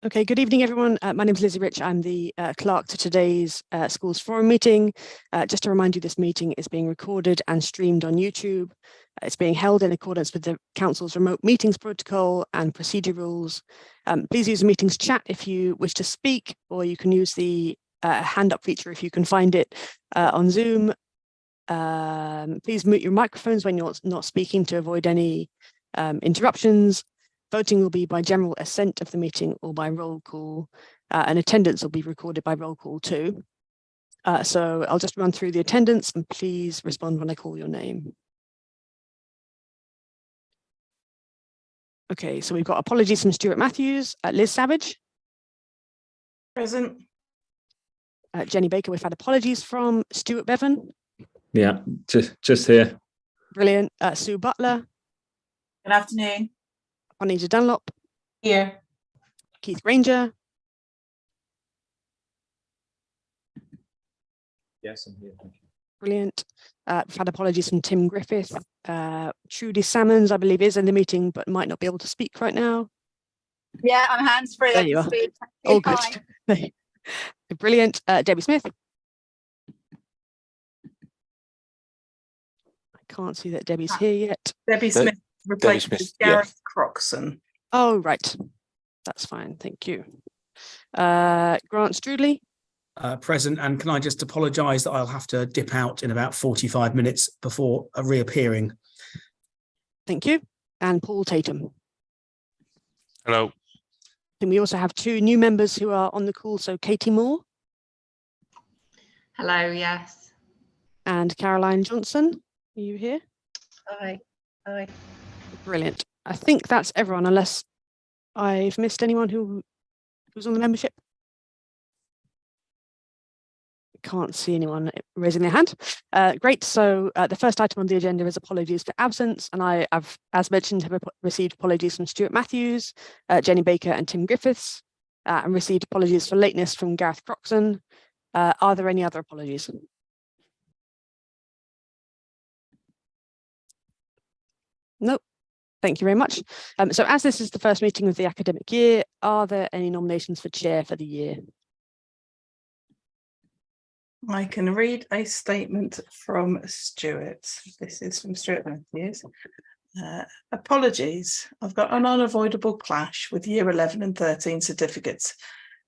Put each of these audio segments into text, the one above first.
Okay, good evening, everyone. My name is Lizzie Rich. I'm the clerk to today's Schools Forum meeting. Just to remind you, this meeting is being recorded and streamed on YouTube. It's being held in accordance with the Council's remote meetings protocol and procedure rules. Please use the meeting's chat if you wish to speak, or you can use the hand up feature if you can find it on Zoom. Please mute your microphones when you're not speaking to avoid any interruptions. Voting will be by general assent of the meeting or by roll call, and attendance will be recorded by roll call too. So I'll just run through the attendance and please respond when I call your name. Okay, so we've got apologies from Stuart Matthews, Liz Savage. Present. Jenny Baker, we've had apologies from Stuart Bevan. Yeah, just here. Brilliant. Sue Butler. Good afternoon. Juanita Dunlop. Here. Keith Granger. Yes, I'm here. Thank you. Brilliant. We've had apologies from Tim Griffith. Trudy Salmons, I believe, is in the meeting, but might not be able to speak right now. Yeah, I'm hands-free. There you are. All good. Brilliant. Debbie Smith. I can't see that Debbie's here yet. Debbie Smith replaces Gareth Croxon. Oh, right. That's fine. Thank you. Grant Strudley. Present, and can I just apologise that I'll have to dip out in about 45 minutes before reappearing. Thank you. And Paul Tatum. Hello. And we also have two new members who are on the call. So Katie Moore. Hello, yes. And Caroline Johnson. Are you here? Hi. Hi. Brilliant. I think that's everyone, unless I've missed anyone who's on the membership. Can't see anyone raising their hand. Great. So the first item on the agenda is apologies for absence, and I have, as mentioned, have received apologies from Stuart Matthews, Jenny Baker, and Tim Griffiths, and received apologies for lateness from Gareth Croxon. Are there any other apologies? Nope. Thank you very much. So as this is the first meeting of the academic year, are there any nominations for chair for the year? I can read a statement from Stuart. This is from Stuart Matthews. Apologies, I've got an unavoidable clash with year 11 and 13 certificates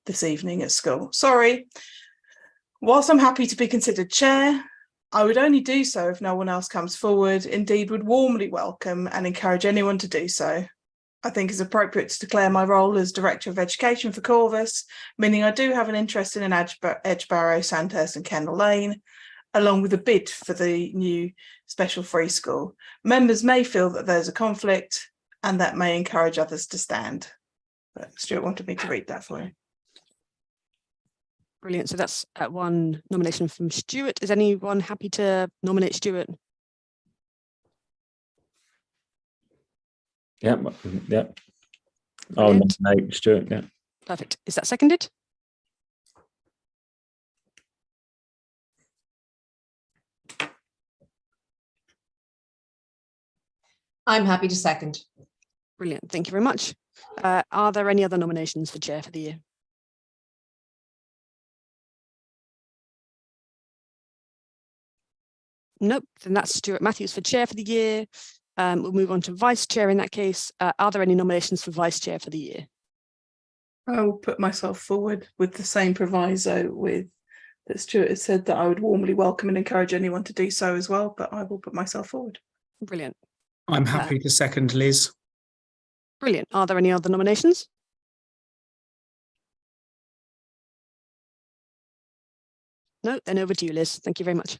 this evening at school. Sorry. Whilst I'm happy to be considered chair, I would only do so if no one else comes forward. Indeed, would warmly welcome and encourage anyone to do so. I think it's appropriate to declare my role as Director of Education for Corvus, meaning I do have an interest in Edgebarrow, Sandhurst and Kennel Lane, along with a bid for the new special free school. Members may feel that there's a conflict and that may encourage others to stand. But Stuart wanted me to read that for you. Brilliant. So that's one nomination from Stuart. Is anyone happy to nominate Stuart? Yeah. I'll nominate Stuart. Yeah. Perfect. Is that seconded? I'm happy to second. Brilliant. Thank you very much. Are there any other nominations for chair for the year? Nope. Then that's Stuart Matthews for chair for the year. We'll move on to vice chair in that case. Are there any nominations for vice chair for the year? I will put myself forward with the same proviso that Stuart has said, that I would warmly welcome and encourage anyone to do so as well, but I will put myself forward. Brilliant. I'm happy to second, Liz. Brilliant. Are there any other nominations? No, then over to you, Liz. Thank you very much.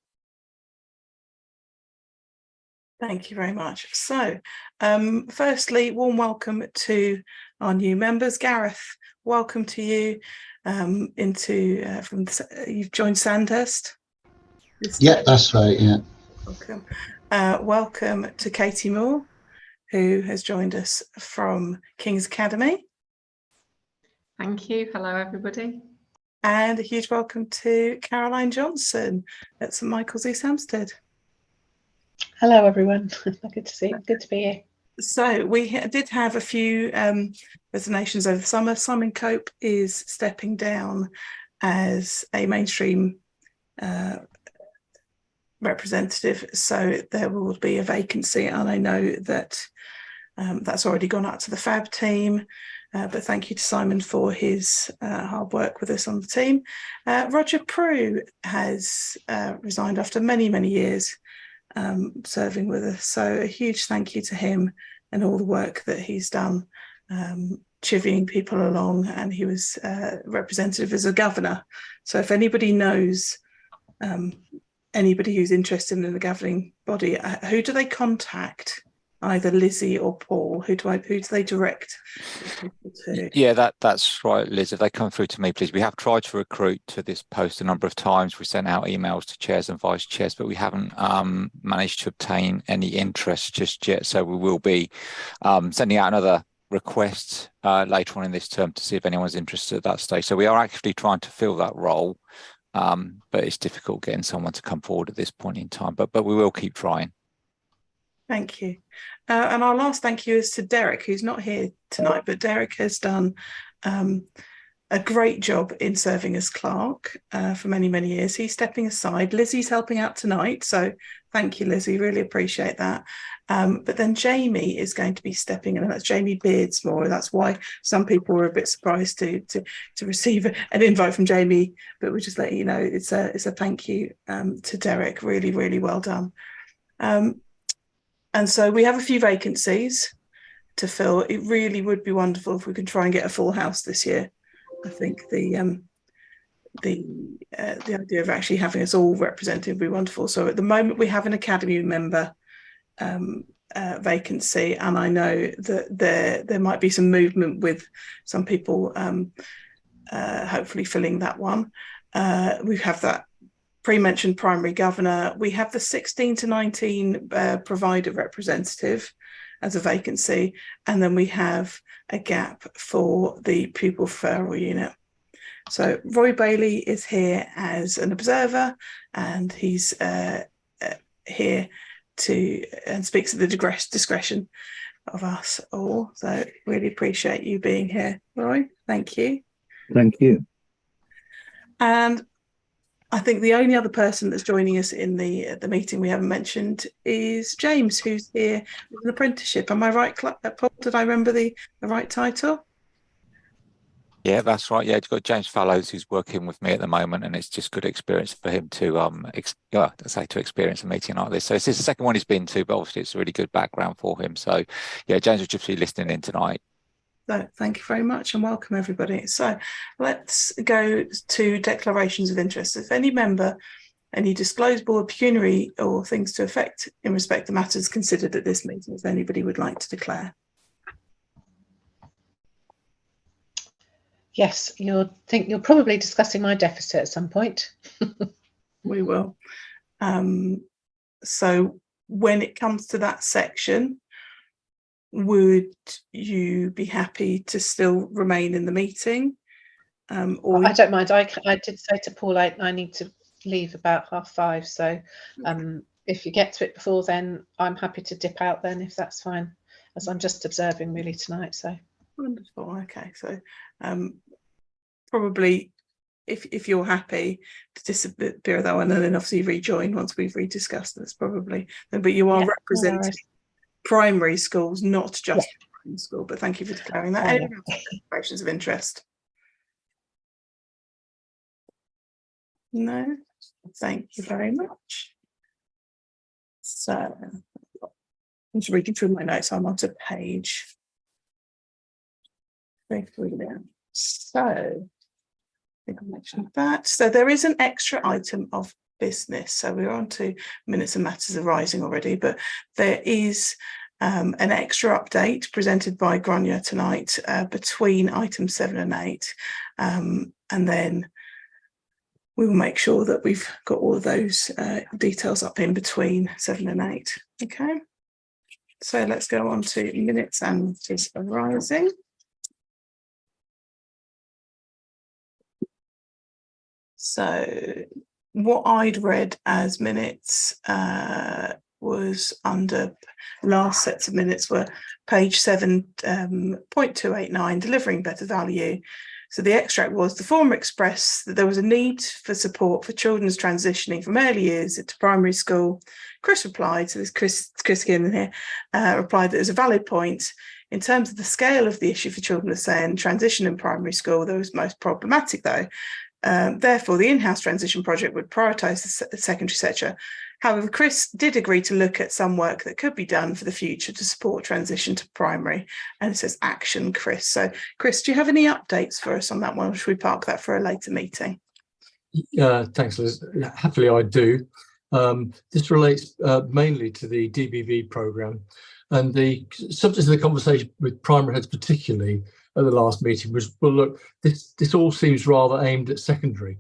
Thank you very much. So, firstly, warm welcome to our new members. Gareth, welcome to you you've joined Sandhurst. Yeah, that's right. Yeah. Welcome. Welcome to Katie Moore, who has joined us from King's Academy. Thank you. Hello, everybody. And a huge welcome to Caroline Johnson at St Michael's East Hampstead. Hello, everyone. Good to be here. So we did have a few resignations over the summer. Simon Cope is stepping down as a mainstream representative, so there will be a vacancy, and I know that that's already gone out to the FAB team. But thank you to Simon for his hard work with us on the team. Roger Prue has resigned after many, many years serving with us. So a huge thank you to him and all the work that he's done, chivying people along. And he was representative as a governor. So if anybody knows anybody who's interested in the governing body, who do they contact? Either Lizzie or Paul. Who do they direct people to? Yeah, that's right, Liz. If they come through to me, please. We have tried to recruit to this post a number of times. We sent out emails to chairs and vice chairs, but we haven't managed to obtain any interest just yet. So we will be sending out another request later on in this term to see if anyone's interested at that stage. So we are actively trying to fill that role, but it's difficult getting someone to come forward at this point in time. But we will keep trying. Thank you. And our last thank you is to Derek, who's not here tonight, but Derek has done a great job in serving as clerk for many, many years. He's stepping aside. Lizzie's helping out tonight. So thank you, Lizzie. Really appreciate that. But then Jamie is going to be stepping in, and that's Jamie Beardsmore. That's why some people were a bit surprised to receive an invite from Jamie, but we'll just let you know it's a thank you to Derek. Really, really well done. And so we have a few vacancies to fill. It really would be wonderful if we could try and get a full house this year. I think the idea of actually having us all represented would be wonderful. So at the moment we have an academy member vacancy, and I know that there might be some movement with some people hopefully filling that one. We have that pre-mentioned primary governor. We have the 16 to 19 provider representative as a vacancy, and then we have a gap for the pupil referral unit. So Roy Bailey is here as an observer, and he's here to and speaks at the discretion of us all. So really appreciate you being here, Roy. Thank you. Thank you. And I think the only other person that's joining us in the meeting we haven't mentioned is James, who's here with an apprenticeship. Am I right, Paul? Did I remember the right title? Yeah, that's right. Yeah, you've got James Fallows who's working with me at the moment, and it's just good experience for him to to experience a meeting like this. So it's the second one he's been to, but obviously it's a really good background for him. So yeah, James will just be listening in tonight. So thank you very much and welcome everybody. So let's go to declarations of interest. If any member, any disclosable, pecuniary or things to affect in respect to matters considered at this meeting, if anybody would like to declare. Yes, you're probably discussing my deficit at some point. We will. So when it comes to that section, would you be happy to still remain in the meeting? Or I don't mind. I did say to Paul I need to leave about 5:30. So if you get to it before then, I'm happy to dip out then, if that's fine, as I'm just observing really tonight. So wonderful. Okay, so probably if you're happy to disappear that one and then obviously rejoin once we've rediscussed this, probably. But you are representing primary schools, not just primary school. But thank you for declaring that. Any declarations of interest? No, thank you very much. So I'm just reading through my notes. I'm on to page 3 there. So I think I mentioned that. So there is an extra item of business. So we're on to minutes and matters arising already, but there is an extra update presented by Grania tonight between items 7 and 8. And then we will make sure that we've got all of those details up in between 7 and 8. Okay. So let's go on to minutes and matters arising. So what I'd read as minutes was under last sets of minutes were page 7.289, delivering better value. So the extract was: the former expressed that there was a need for support for children's transitioning from early years into primary school. Chris replied, so there's Chris again here, replied that it was a valid point. In terms of the scale of the issue for children, saying transition in primary school, that was most problematic though. Therefore, the in-house transition project would prioritise the secondary sector. However, Chris did agree to look at some work that could be done for the future to support transition to primary. And it says action, Chris. So, Chris, do you have any updates for us on that one? Or should we park that for a later meeting? Thanks, Liz. Happily, I do. This relates mainly to the DBV programme. And the subject of the conversation with primary heads, particularly at the last meeting, was, well, look, this all seems rather aimed at secondary.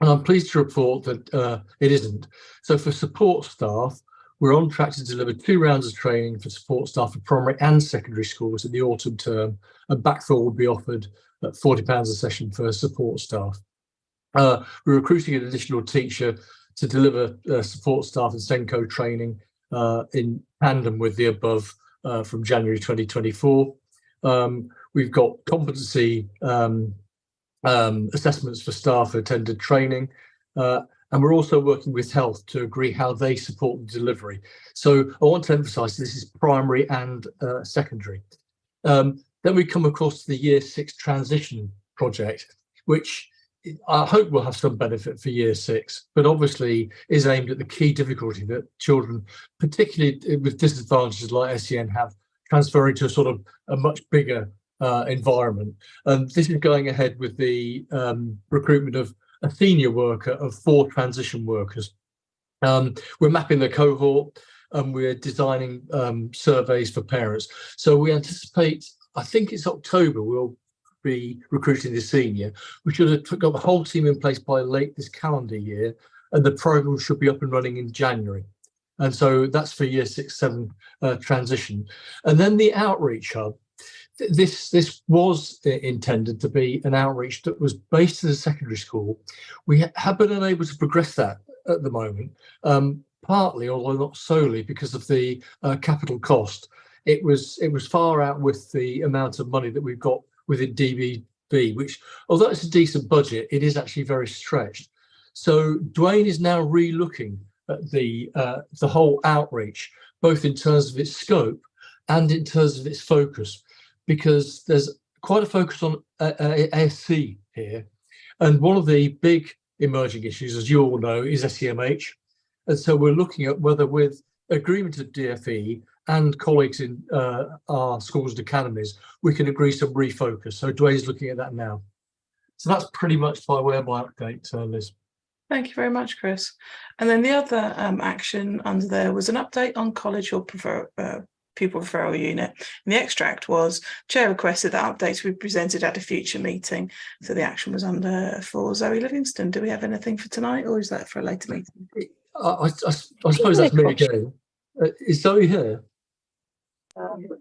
And I'm pleased to report that it isn't. So for support staff, we're on track to deliver 2 rounds of training for support staff for primary and secondary schools in the autumn term, and backfill will be offered at £40 a session for support staff. We're recruiting an additional teacher to deliver support staff and SENCO training in tandem with the above from January 2024. We've got competency assessments for staff who attended training, and we're also working with health to agree how they support the delivery. So I want to emphasise this is primary and secondary. Then we come across to the Year 6 transition project, which I hope will have some benefit for Year 6, but obviously is aimed at the key difficulty that children, particularly with disadvantages like SEN, have transferring to a sort of a much bigger environment. And this is going ahead with the recruitment of a senior worker of 4 transition workers. We're mapping the cohort and we're designing surveys for parents. So we anticipate, I think it's October, we'll be recruiting the senior. We should have got the whole team in place by late this calendar year, and the programme should be up and running in January. And so that's for Year 6-7 transition. And then the outreach hub. This was intended to be an outreach that was based in a secondary school. We have been unable to progress that at the moment, partly, although not solely, because of the capital cost. It was far out with the amount of money that we've got within DBB, which, although it's a decent budget, it is actually very stretched. So Dwayne is now re-looking at the whole outreach, both in terms of its scope and in terms of its focus, because there's quite a focus on ASC here. And one of the big emerging issues, as you all know, is SEMH. And so we're looking at whether, with agreement of DFE and colleagues in our schools and academies, we can agree some refocus. So Dwayne's looking at that now. So that's pretty much by way of my update, Liz. Thank you very much, Chris. And then the other action under there was an update on college or pupil referral unit. And the extract was: Chair requested that updates be presented at a future meeting. So the action was under for Zoe Livingston. Do we have anything for tonight, or is that for a later meeting? I suppose that's me again. Is Zoe here?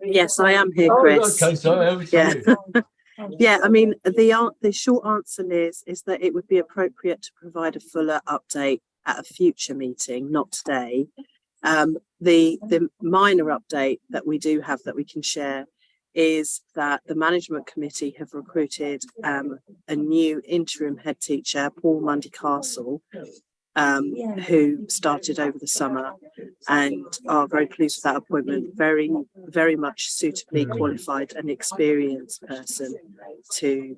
Yes, I am here, Chris. Okay, sorry, over to you. Yeah, I mean, the short answer, Liz, is that it would be appropriate to provide a fuller update at a future meeting, not today. The minor update that we do have that we can share is that the management committee have recruited a new interim head teacher, Paul Mundy Castle, who started over the summer, and are very pleased with that appointment. Very, very much suitably qualified and experienced person to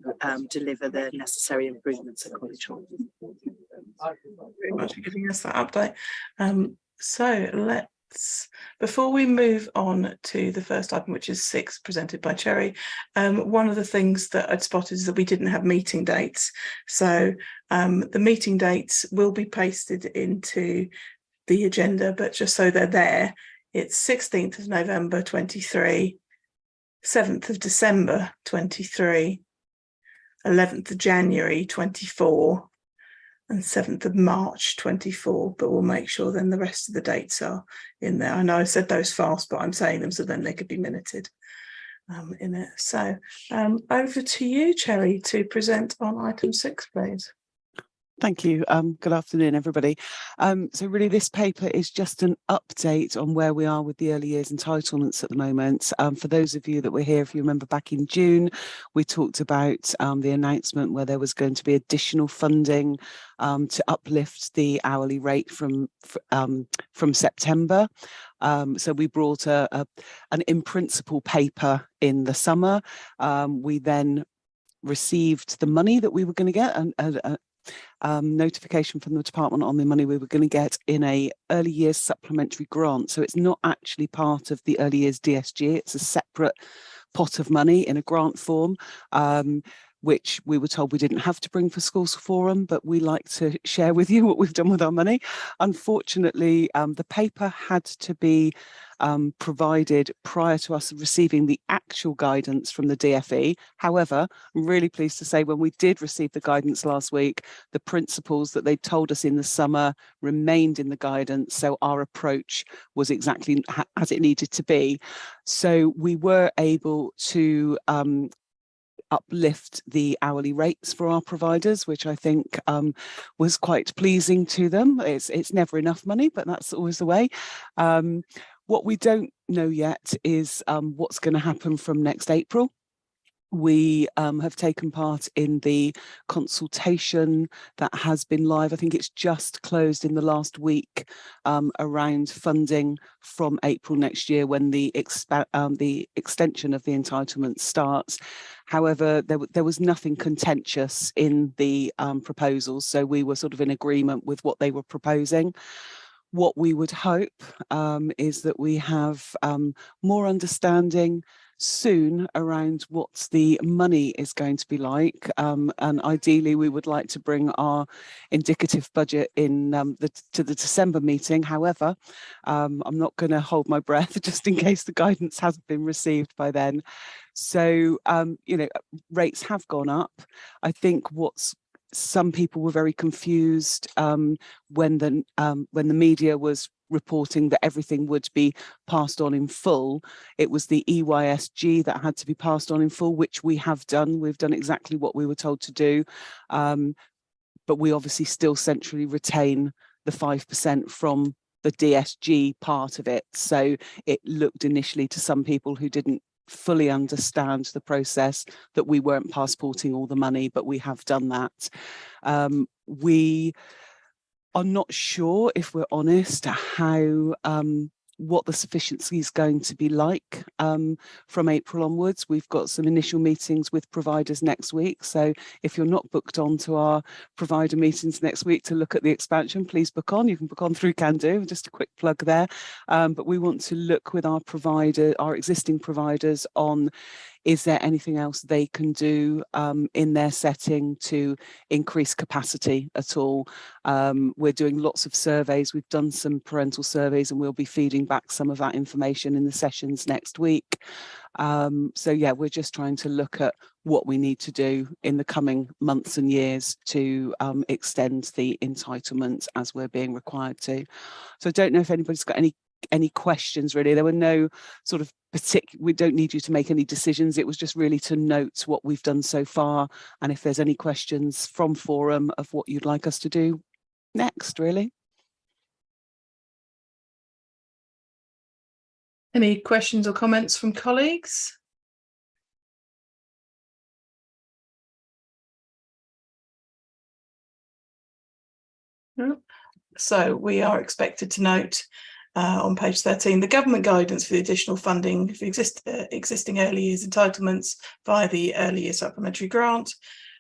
deliver the necessary improvements at College Hall. Thank you very much for giving us that update. So let's, before we move on to the first item, which is 6, presented by Cherry, one of the things that I'd spotted is that we didn't have meeting dates. So the meeting dates will be pasted into the agenda, but just so they're there, it's 16th of November 23, 7th of December 23, 11th of January 24, and 7th of March 24, but we'll make sure then the rest of the dates are in there. I know I said those fast, but I'm saying them so then they could be minuted in it. So over to you, Cherry, to present on item 6, please. Thank you. Good afternoon, everybody. So really this paper is just an update on where we are with the early years entitlements at the moment. For those of you that were here, if you remember back in June, we talked about the announcement where there was going to be additional funding to uplift the hourly rate from September. So we brought an in principle paper in the summer. We then received the money that we were going to get and notification from the department on the money we were going to get in a early years supplementary grant. So it's not actually part of the early years DSG, it's a separate pot of money in a grant form, which we were told we didn't have to bring for Schools Forum, but we like to share with you what we've done with our money. Unfortunately, the paper had to be provided prior to us receiving the actual guidance from the DFE. However, I'm really pleased to say when we did receive the guidance last week, the principles that they told us in the summer remained in the guidance. So our approach was exactly as it needed to be. So we were able to uplift the hourly rates for our providers, which I think was quite pleasing to them. It's never enough money, but that's always the way. What we don't know yet is what's going to happen from next April. We have taken part in the consultation that has been live. I think it's just closed in the last week around funding from April next year when the extension of the entitlement starts. However, there was nothing contentious in the proposals, so we were sort of in agreement with what they were proposing. What we would hope is that we have more understanding soon around what the money is going to be like, and ideally we would like to bring our indicative budget in to the December meeting. However, I'm not going to hold my breath just in case the guidance hasn't been received by then. So you know, rates have gone up. I think some people were very confused when the media was reporting that everything would be passed on in full. It was the EYSG that had to be passed on in full, which we have done. We've done exactly what we were told to do, but we obviously still centrally retain the 5% from the DSG part of it. So it looked initially to some people who didn't fully understand the process that we weren't passporting all the money, but we have done that. We are not sure, if we're honest, how what the sufficiency is going to be like from April onwards. We've got some initial meetings with providers next week. So if you're not booked on to our provider meetings next week to look at the expansion, please book on. You can book on through Can-Do, just a quick plug there. But we want to look with our existing providers on, is there anything else they can do in their setting to increase capacity at all? We're doing lots of surveys. We've done some parental surveys and we'll be feeding back some of that information in the sessions next week. So yeah, we're just trying to look at what we need to do in the coming months and years to extend the entitlement as we're being required to. So I don't know if anybody's got any questions really. There were no sort of we don't need you to make any decisions. It was just really to note what we've done so far, and if there's any questions from Forum of what you'd like us to do next, really. Any questions or comments from colleagues? No. So we are expected to note on page 13, the government guidance for the additional funding for existing early years entitlements via the early years supplementary grant,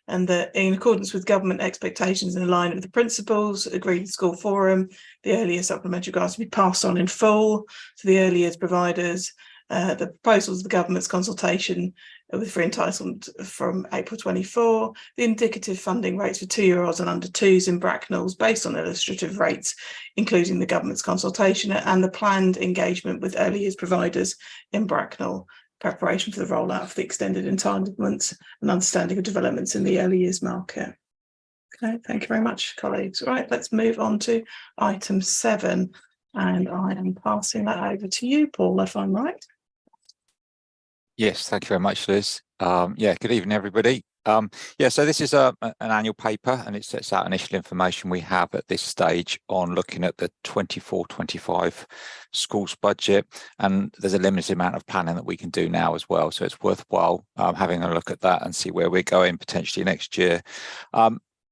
and that in accordance with government expectations and in line with the principles agreed with School Forum, the early years supplementary grants to be passed on in full to the early years providers. The proposals of the government's consultation with free entitlement from April 24, the indicative funding rates for 2-year-olds and under 2s in Bracknells based on illustrative rates, including the government's consultation, and the planned engagement with early years providers in Bracknell, preparation for the rollout of the extended entitlements and understanding of developments in the early years market. Okay, thank you very much, colleagues. Right, let's move on to item 7, and I am passing that over to you, Paul, if I'm right. Yes, thank you very much, Liz. Yeah, good evening, everybody. Yeah, so this is an annual paper, and it sets out initial information we have at this stage on looking at the 24-25 schools budget, and there's a limited amount of planning that we can do now as well, so it's worthwhile having a look at that and see where we're going potentially next year.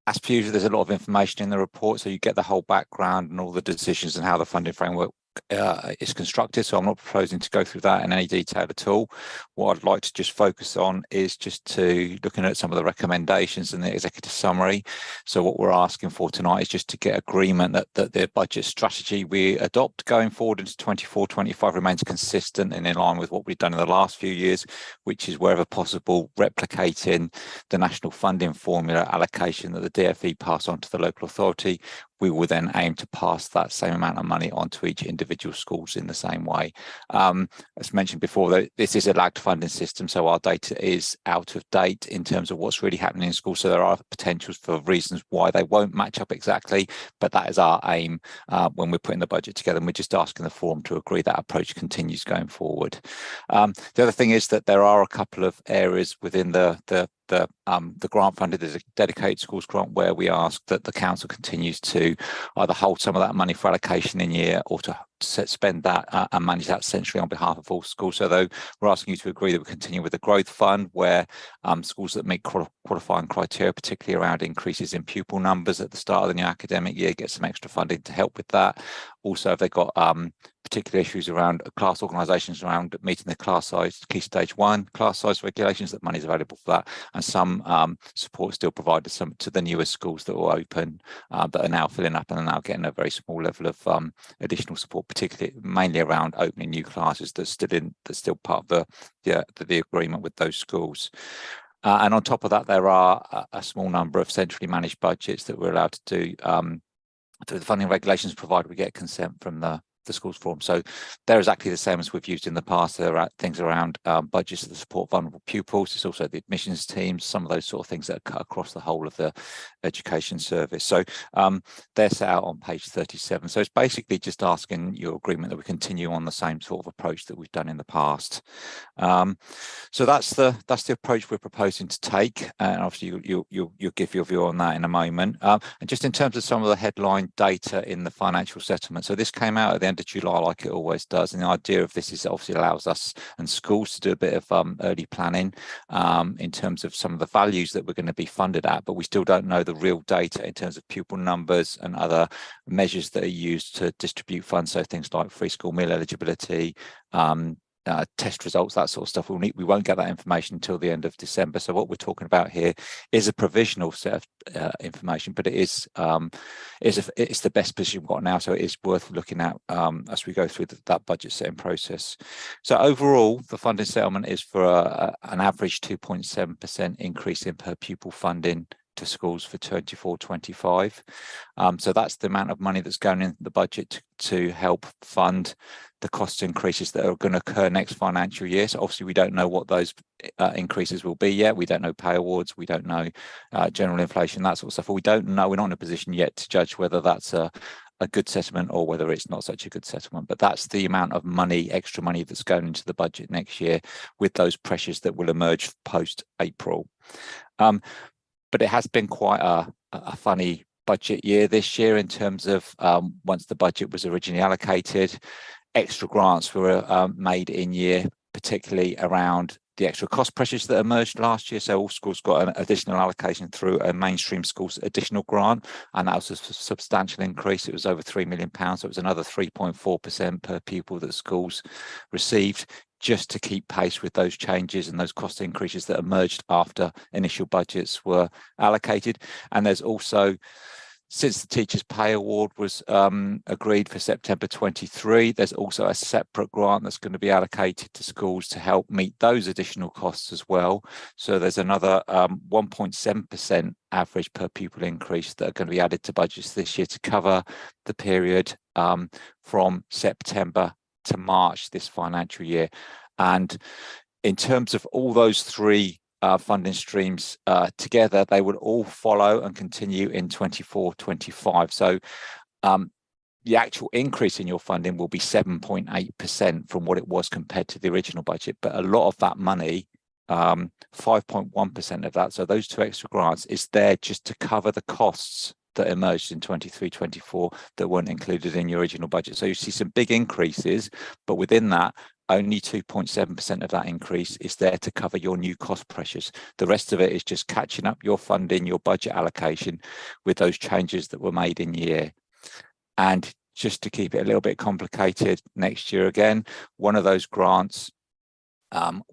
As per usual, there's a lot of information in the report, so you get the whole background and all the decisions and how the funding framework is constructed. So I'm not proposing to go through that in any detail at all. What I'd like to just focus on is just to looking at some of the recommendations in the executive summary. So what we're asking for tonight is just to get agreement that the budget strategy we adopt going forward into 24-25 remains consistent and in line with what we've done in the last few years, which is wherever possible replicating the national funding formula allocation that the DfE pass on to the local authority. We will then aim to pass that same amount of money onto each individual schools in the same way. As mentioned before, this is a lagged funding system, so our data is out of date in terms of what's really happening in schools. So there are potentials for reasons why they won't match up exactly, but that is our aim when we're putting the budget together. And we're just asking the forum to agree that approach continues going forward. The other thing is that there are a couple of areas within the grant funded. There's a dedicated schools grant where we ask that the council continues to either hold some of that money for allocation in year or to spend that and manage that centrally on behalf of all schools. So though we're asking you to agree that we continue with the growth fund where schools that meet qualifying criteria, particularly around increases in pupil numbers at the start of the new academic year, get some extra funding to help with that. Also, if they've got particular issues around class organisations around meeting the class size, key stage 1 class size regulations, that money is available for that, and some support still provided to the newer schools that will open that are now filling up and are now getting a very small level of additional support, particularly mainly around opening new classes that's still part of the agreement with those schools. And on top of that, there are a small number of centrally managed budgets that we're allowed to do through the funding regulations, provided we get consent from the schools forum. So they're exactly the same as we've used in the past. There are things around budgets to support vulnerable pupils. It's also the admissions teams, some of those sort of things that are cut across the whole of the education service. So they're set out on page 37. So it's basically just asking your agreement that we continue on the same sort of approach that we've done in the past. So that's the approach we're proposing to take, and obviously you'll give your view on that in a moment. And just in terms of some of the headline data in the financial settlement, so this came out at the end of July, like it always does, and the idea of this is obviously allows us and schools to do a bit of early planning in terms of some of the values that we're going to be funded at, but we still don't know the real data in terms of pupil numbers and other measures that are used to distribute funds, so things like free school meal eligibility, test results, that sort of stuff. We won't get that information until the end of December. So what we're talking about here is a provisional set of information, but it's the best position we've got now. So it is worth looking at as we go through that budget setting process. So overall, the funding settlement is for an average 2.7% increase in per pupil funding to schools for 24-25. So that's the amount of money that's going into the budget to help fund the cost increases that are going to occur next financial year. So obviously we don't know what those increases will be yet. We don't know pay awards, we don't know general inflation, that sort of stuff. We don't know, we're not in a position yet to judge whether that's a good settlement or whether it's not such a good settlement. But that's the amount of money, extra money that's going into the budget next year with those pressures that will emerge post-April. But it has been quite a funny budget year this year in terms of once the budget was originally allocated, extra grants were made in year, particularly around the extra cost pressures that emerged last year. So all schools got an additional allocation through a mainstream schools additional grant, and that was a substantial increase. It was over £3 million. So it was another 3.4% per pupil that schools received, just to keep pace with those changes and those cost increases that emerged after initial budgets were allocated. And there's also, since the Teachers' Pay Award was agreed for September 23, there's also a separate grant that's going to be allocated to schools to help meet those additional costs as well. So there's another 1.7% average per pupil increase that are going to be added to budgets this year to cover the period from September to March this financial year. And in terms of all those three funding streams together, they would all follow and continue in 24-25. So the actual increase in your funding will be 7.8% from what it was compared to the original budget, but a lot of that money 5.1% of that, so those 2 extra grants, is there just to cover the costs that emerged in 23-24 that weren't included in your original budget. So you see some big increases, but within that, only 2.7% of that increase is there to cover your new cost pressures. The rest of it is just catching up your funding, your budget allocation with those changes that were made in year. And just to keep it a little bit complicated, next year again, one of those grants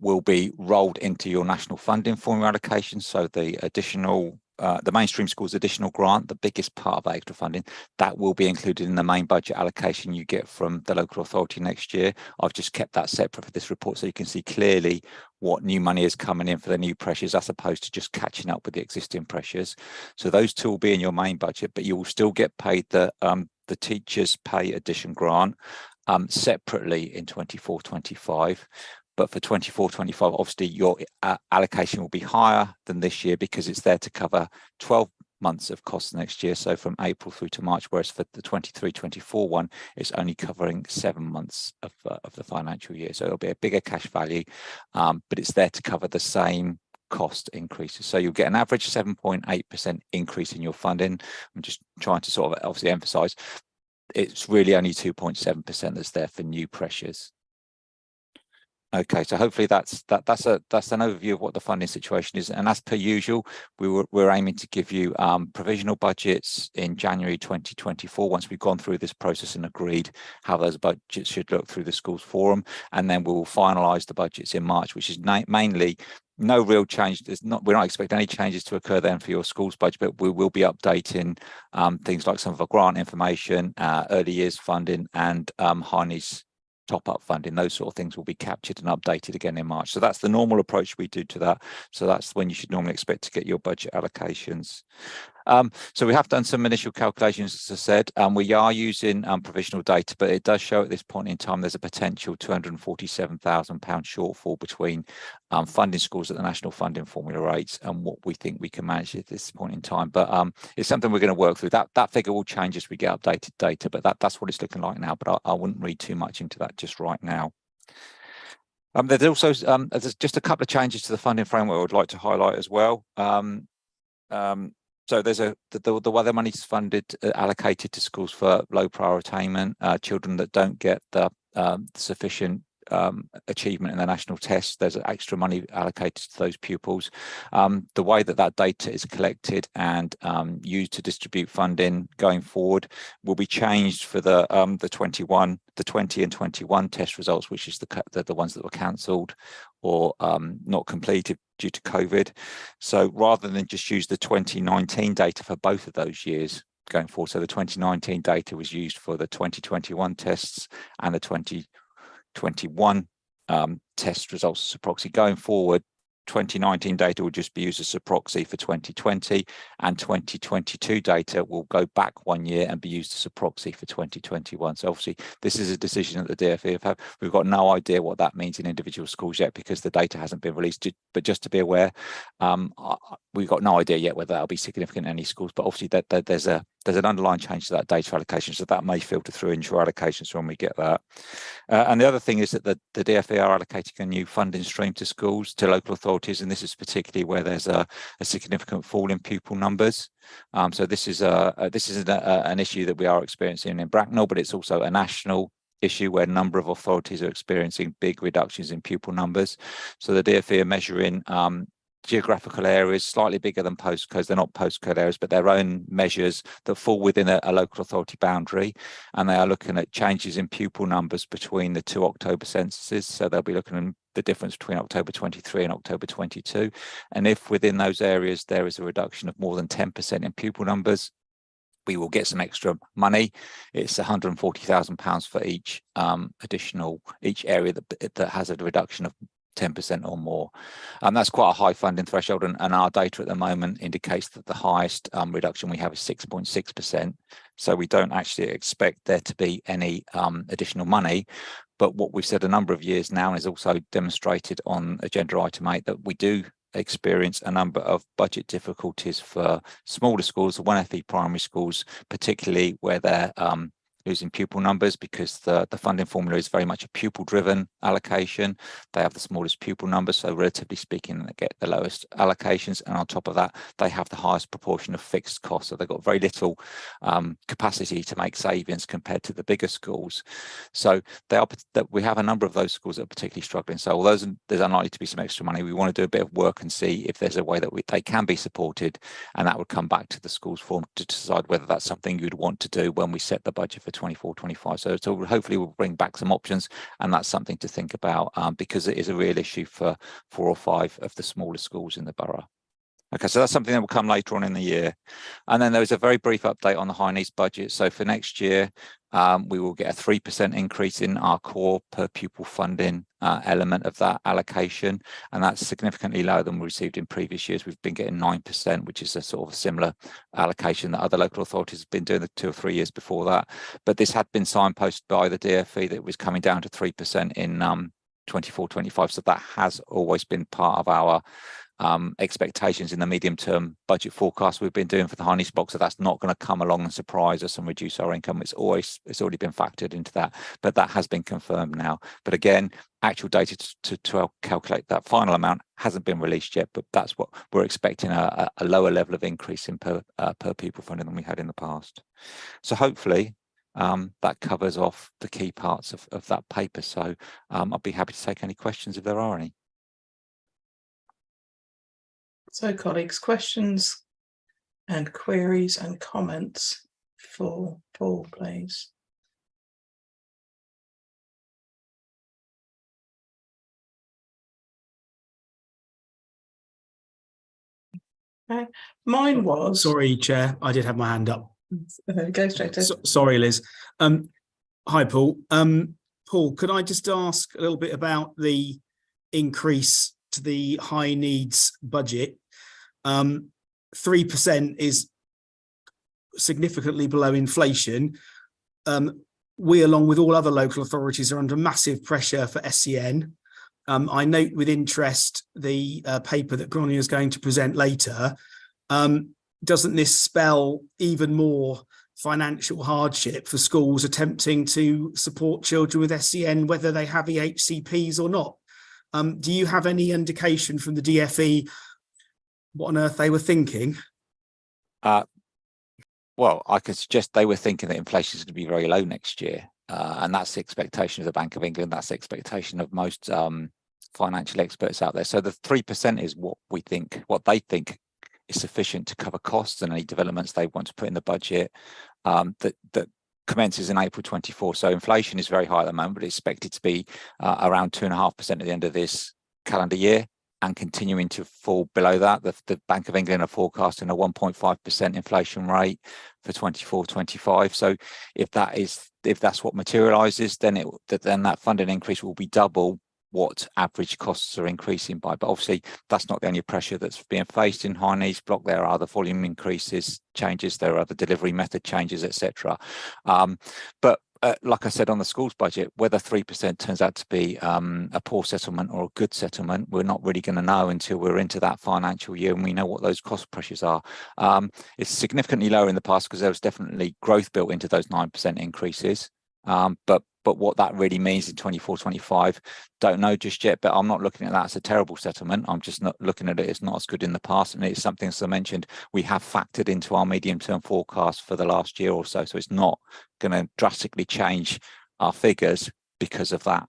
will be rolled into your national funding formula allocation. So the additional, the mainstream schools additional grant, the biggest part of that extra funding, that will be included in the main budget allocation you get from the local authority next year. I've just kept that separate for this report so you can see clearly what new money is coming in for the new pressures as opposed to just catching up with the existing pressures. So those two will be in your main budget, but you will still get paid the teachers pay addition grant separately in 24-25. But for 24-25, obviously your allocation will be higher than this year because it's there to cover 12 months of costs next year. So from April through to March, whereas for the 23-24 one, it's only covering 7 months of the financial year. So it'll be a bigger cash value, but it's there to cover the same cost increases. So you'll get an average 7.8% increase in your funding. I'm just trying to sort of obviously emphasize it's really only 2.7% that's there for new pressures. Okay, so hopefully that's an overview of what the funding situation is, and as per usual, we're aiming to give you provisional budgets in January 2024 once we've gone through this process and agreed how those budgets should look through the schools forum, and then we'll finalise the budgets in March, which is mainly no real change. We're not expecting any changes to occur then for your school's budget, but we will be updating things like some of our grant information, early years funding, and high needs top-up funding. Those sort of things will be captured and updated again in March. So that's the normal approach we do to that. So that's when you should normally expect to get your budget allocations. So we have done some initial calculations, as I said, and we are using provisional data, but it does show at this point in time there's a potential £247,000 shortfall between funding schools at the national funding formula rates and what we think we can manage at this point in time. But it's something we're going to work through. That figure will change as we get updated data, but that's what it's looking like now. But I wouldn't read too much into that just right now. There's also there's just a couple of changes to the funding framework I would like to highlight as well. So there's the way the money's funded, allocated to schools for low priority attainment, children that don't get the sufficient achievement in the national test. There's extra money allocated to those pupils. The way that data is collected and used to distribute funding going forward will be changed for the 20 and 21 test results, which is the ones that were cancelled or not completed due to COVID. So rather than just use the 2019 data for both of those years going forward, so the 2019 data was used for the 2021 tests and the 2021 test results as a proxy. Going forward, 2019 data will just be used as a proxy for 2020, and 2022 data will go back 1 year and be used as a proxy for 2021. So obviously this is a decision that the DfE have had. We've got no idea what that means in individual schools yet because the data hasn't been released, but just to be aware, we've got no idea yet whether that'll be significant in any schools, but obviously there's an underlying change to that data allocation, so that may filter through into our allocations when we get that. And the other thing is that the DfE are allocating a new funding stream to schools, to local authorities, and this is particularly where there's a significant fall in pupil numbers. So this is an issue that we are experiencing in Bracknell, but it's also a national issue where a number of authorities are experiencing big reductions in pupil numbers. So the DfE are measuring geographical areas slightly bigger than postcodes. They're not postcode areas, but their own measures that fall within a local authority boundary, and they are looking at changes in pupil numbers between the 2 October censuses. So they'll be looking at the difference between October 23 and October 22, and if within those areas there is a reduction of more than 10% in pupil numbers, we will get some extra money. It's £140,000 for each each area that has a reduction of 10% or more. That's quite a high funding threshold, and our data at the moment indicates that the highest reduction we have is 6.6%. So we don't actually expect there to be any additional money. But what we've said a number of years now, and is also demonstrated on agenda item 8, that we do experience a number of budget difficulties for smaller schools, the 1FE primary schools, particularly where they're losing pupil numbers because the funding formula is very much a pupil driven allocation. They have the smallest pupil numbers, so relatively speaking, they get the lowest allocations. And on top of that, they have the highest proportion of fixed costs. So they've got very little capacity to make savings compared to the bigger schools. So we have a number of those schools that are particularly struggling. So although there's unlikely to be some extra money, we want to do a bit of work and see if there's a way that they can be supported, and that would come back to the schools forum to decide whether that's something you'd want to do when we set the budget for 24-25. So hopefully we'll bring back some options, and that's something to think about because it is a real issue for 4 or 5 of the smaller schools in the borough. Okay, so that's something that will come later on in the year. And then there was a very brief update on the high needs budget. So for next year, we will get a 3% increase in our core per pupil funding element of that allocation. And that's significantly lower than we received in previous years. We've been getting 9%, which is a sort of a similar allocation that other local authorities have been doing the 2 or 3 years before that. But this had been signposted by the DfE that it was coming down to 3% in 24-25. So that has always been part of our expectations in the medium-term budget forecast we've been doing for the high needs block. So that's not going to come along and surprise us and reduce our income. It's already been factored into that, but that has been confirmed now. But again, actual data to calculate that final amount hasn't been released yet, but that's what we're expecting, a lower level of increase in per pupil funding than we had in the past. So hopefully that covers off the key parts of that paper. So I'll be happy to take any questions if there are any. So, colleagues, questions and queries and comments for Paul, please. Okay, mine was. Sorry, Chair, I did have my hand up. Go straight to. Sorry, Liz. Hi, Paul. Paul, could I just ask a little bit about the increase to the high needs budget? 3% is significantly below inflation. We, along with all other local authorities, are under massive pressure for SEN. I note with interest the paper that Gráinne is going to present later. Doesn't this spell even more financial hardship for schools attempting to support children with SEN, whether they have EHCPs or not? Do you have any indication from the DfE what on earth they were thinking? Well, I could suggest they were thinking that inflation is going to be very low next year. And that's the expectation of the Bank of England. That's the expectation of most financial experts out there. So the 3% is what they think is sufficient to cover costs and any developments they want to put in the budget that commences in April 24. So inflation is very high at the moment, but it's expected to be around 2.5% at the end of this calendar year, and continuing to fall below that. The Bank of England are forecasting a 1.5% inflation rate for 24-25. So if that's what materialises, then that funding increase will be double what average costs are increasing by. But obviously that's not the only pressure that's being faced in high needs block. There are other volume increases, changes, there are other delivery method changes, etc. But like I said on the schools budget, whether 3% turns out to be a poor settlement or a good settlement, we're not really going to know until we're into that financial year and we know what those cost pressures are. It's significantly lower in the past because there was definitely growth built into those 9% increases. But what that really means in 24-25, don't know just yet, but I'm not looking at that as a terrible settlement. I'm just not looking at it as not as good in the past. And it's something, as I mentioned, we have factored into our medium-term forecast for the last year or so. So it's not going to drastically change our figures because of that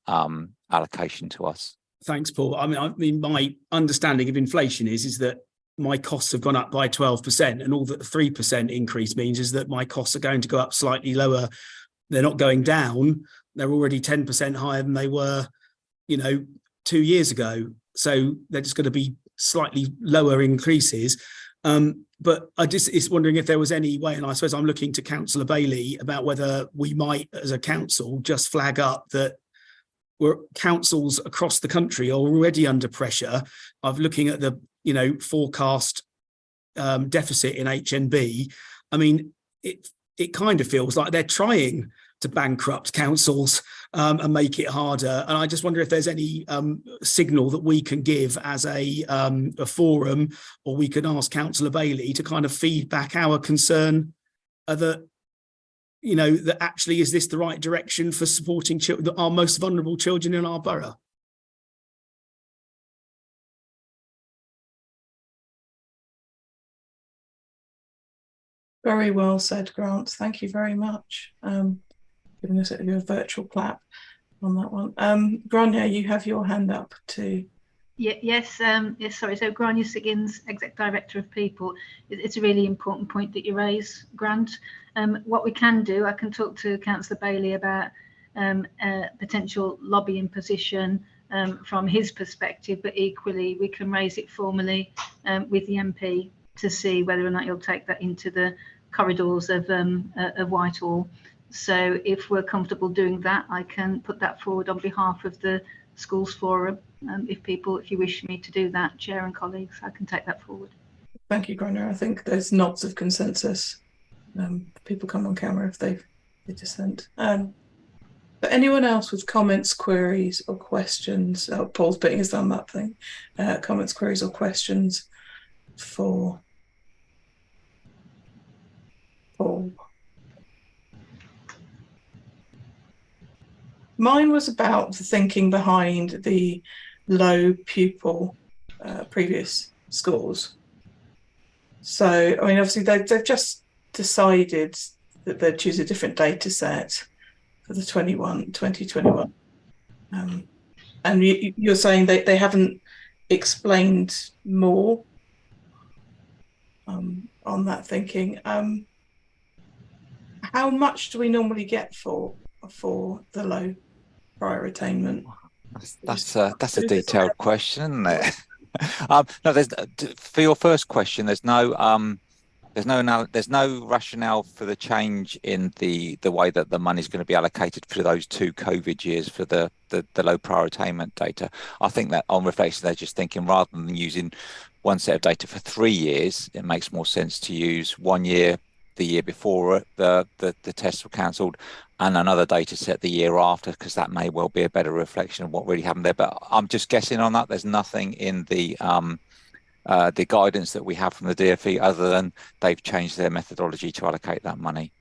allocation to us. Thanks, Paul. I mean, my understanding of inflation is that my costs have gone up by 12%, and all that the 3% increase means is that my costs are going to go up slightly lower. They're not going down. They're already 10% higher than they were, 2 years ago. So they're just going to be slightly lower increases. But I just is wondering if there was any way, and I suppose I'm looking to Councillor Bailey about whether we might, as a council, just flag up that councils across the country are already under pressure of looking at the, forecast deficit in HNB. I mean, it kind of feels like they're trying to bankrupt councils and make it harder. And I just wonder if there's any signal that we can give as a forum, or we can ask Councillor Bailey to kind of feed back our concern that you know, that actually, is this the right direction for supporting our most vulnerable children in our borough? Very well said, Grant. Thank you very much. Giving us a virtual clap on that one. Grania, you have your hand up too. Yes, sorry. So Grania Siggins, Exec Director of People. It's a really important point that you raise, Grant. What we can do, I can talk to Councillor Bailey about a potential lobbying position from his perspective, but equally we can raise it formally with the MP to see whether or not he'll take that into the corridors of Whitehall. So if we're comfortable doing that, I can put that forward on behalf of the Schools Forum. If you wish me to do that, Chair and colleagues, I can take that forward. Thank you, Grania. I think there's nods of consensus. People come on camera if they dissent. But anyone else with comments, queries, or questions? Oh, Paul's putting his thumb up thing. Comments, queries, or questions for Paul. Mine was about the thinking behind the low pupil previous scores. So, I mean, obviously they've just decided that they'd choose a different data set for the 2021. And you're saying they haven't explained more on that thinking. How much do we normally get for the low prior attainment? That's a detailed question, isn't it? No, there's for your first question. There's no rationale for the change in the way that the money is going to be allocated for those 2 COVID years for the low prior attainment data. I think that on reflection, they're just thinking rather than using one set of data for 3 years, it makes more sense to use 1 year, the year before the tests were cancelled, and another data set the year after, because that may well be a better reflection of what really happened there. But I'm just guessing on that. There's nothing in the guidance that we have from the DfE other than they've changed their methodology to allocate that money.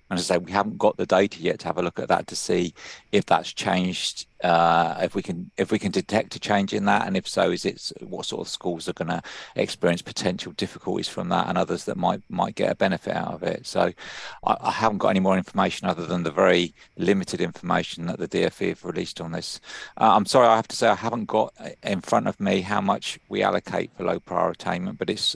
And as I say, we haven't got the data yet to have a look at that to see if that's changed, if we can detect a change in that, and if so, is it what sort of schools are going to experience potential difficulties from that, and others that might get a benefit out of it. So I haven't got any more information other than the very limited information that the DfE have released on this. I'm sorry, I have to say I haven't got in front of me how much we allocate for low prior attainment, but it's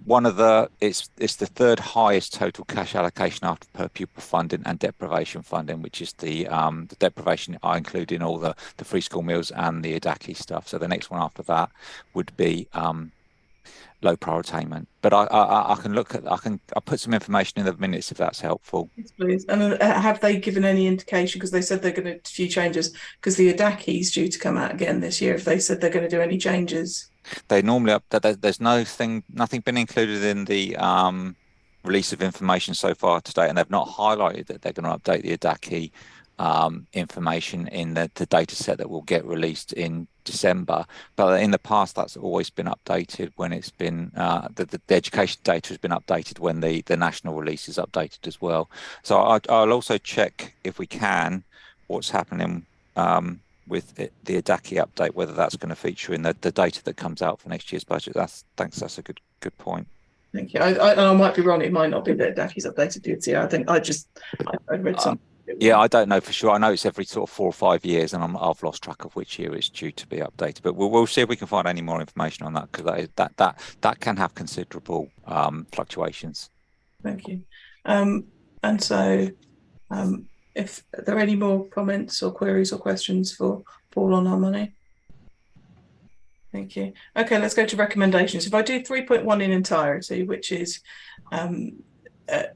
one of it's the third highest total cash allocation after per pupil funding and deprivation funding, which is the deprivation I include in all the free school meals and the EDACI stuff. So the next one after that would be low prior attainment. But I can look at I'll put some information in the minutes if that's helpful. Yes, please. And have they given any indication, because they said they're going to do a few changes, because the EDACI is due to come out again this year, if they said they're going to do any changes? They normally there's nothing been included in the release of information so far today, and they've not highlighted that they're going to update the EDACI information in the data set that will get released in December. But in the past, that's always been updated when it's been the education data has been updated when the national release is updated as well. So I'll also check if we can what's happening with the EDACI update, whether that's going to feature in the data that comes out for next year's budget. That's a good point. Thank you. I might be wrong. It might not be that EDACI's updated this year. I think I read something. Yeah, I don't know for sure. I know it's every sort of 4 or 5 years, and I've lost track of which year it's due to be updated. But we'll see if we can find any more information on that, because that can have considerable fluctuations. Thank you. And so, if there are any more comments or queries or questions for Paul on our money. Thank you. Okay, let's go to recommendations. If I do 3.1 in entirety, which is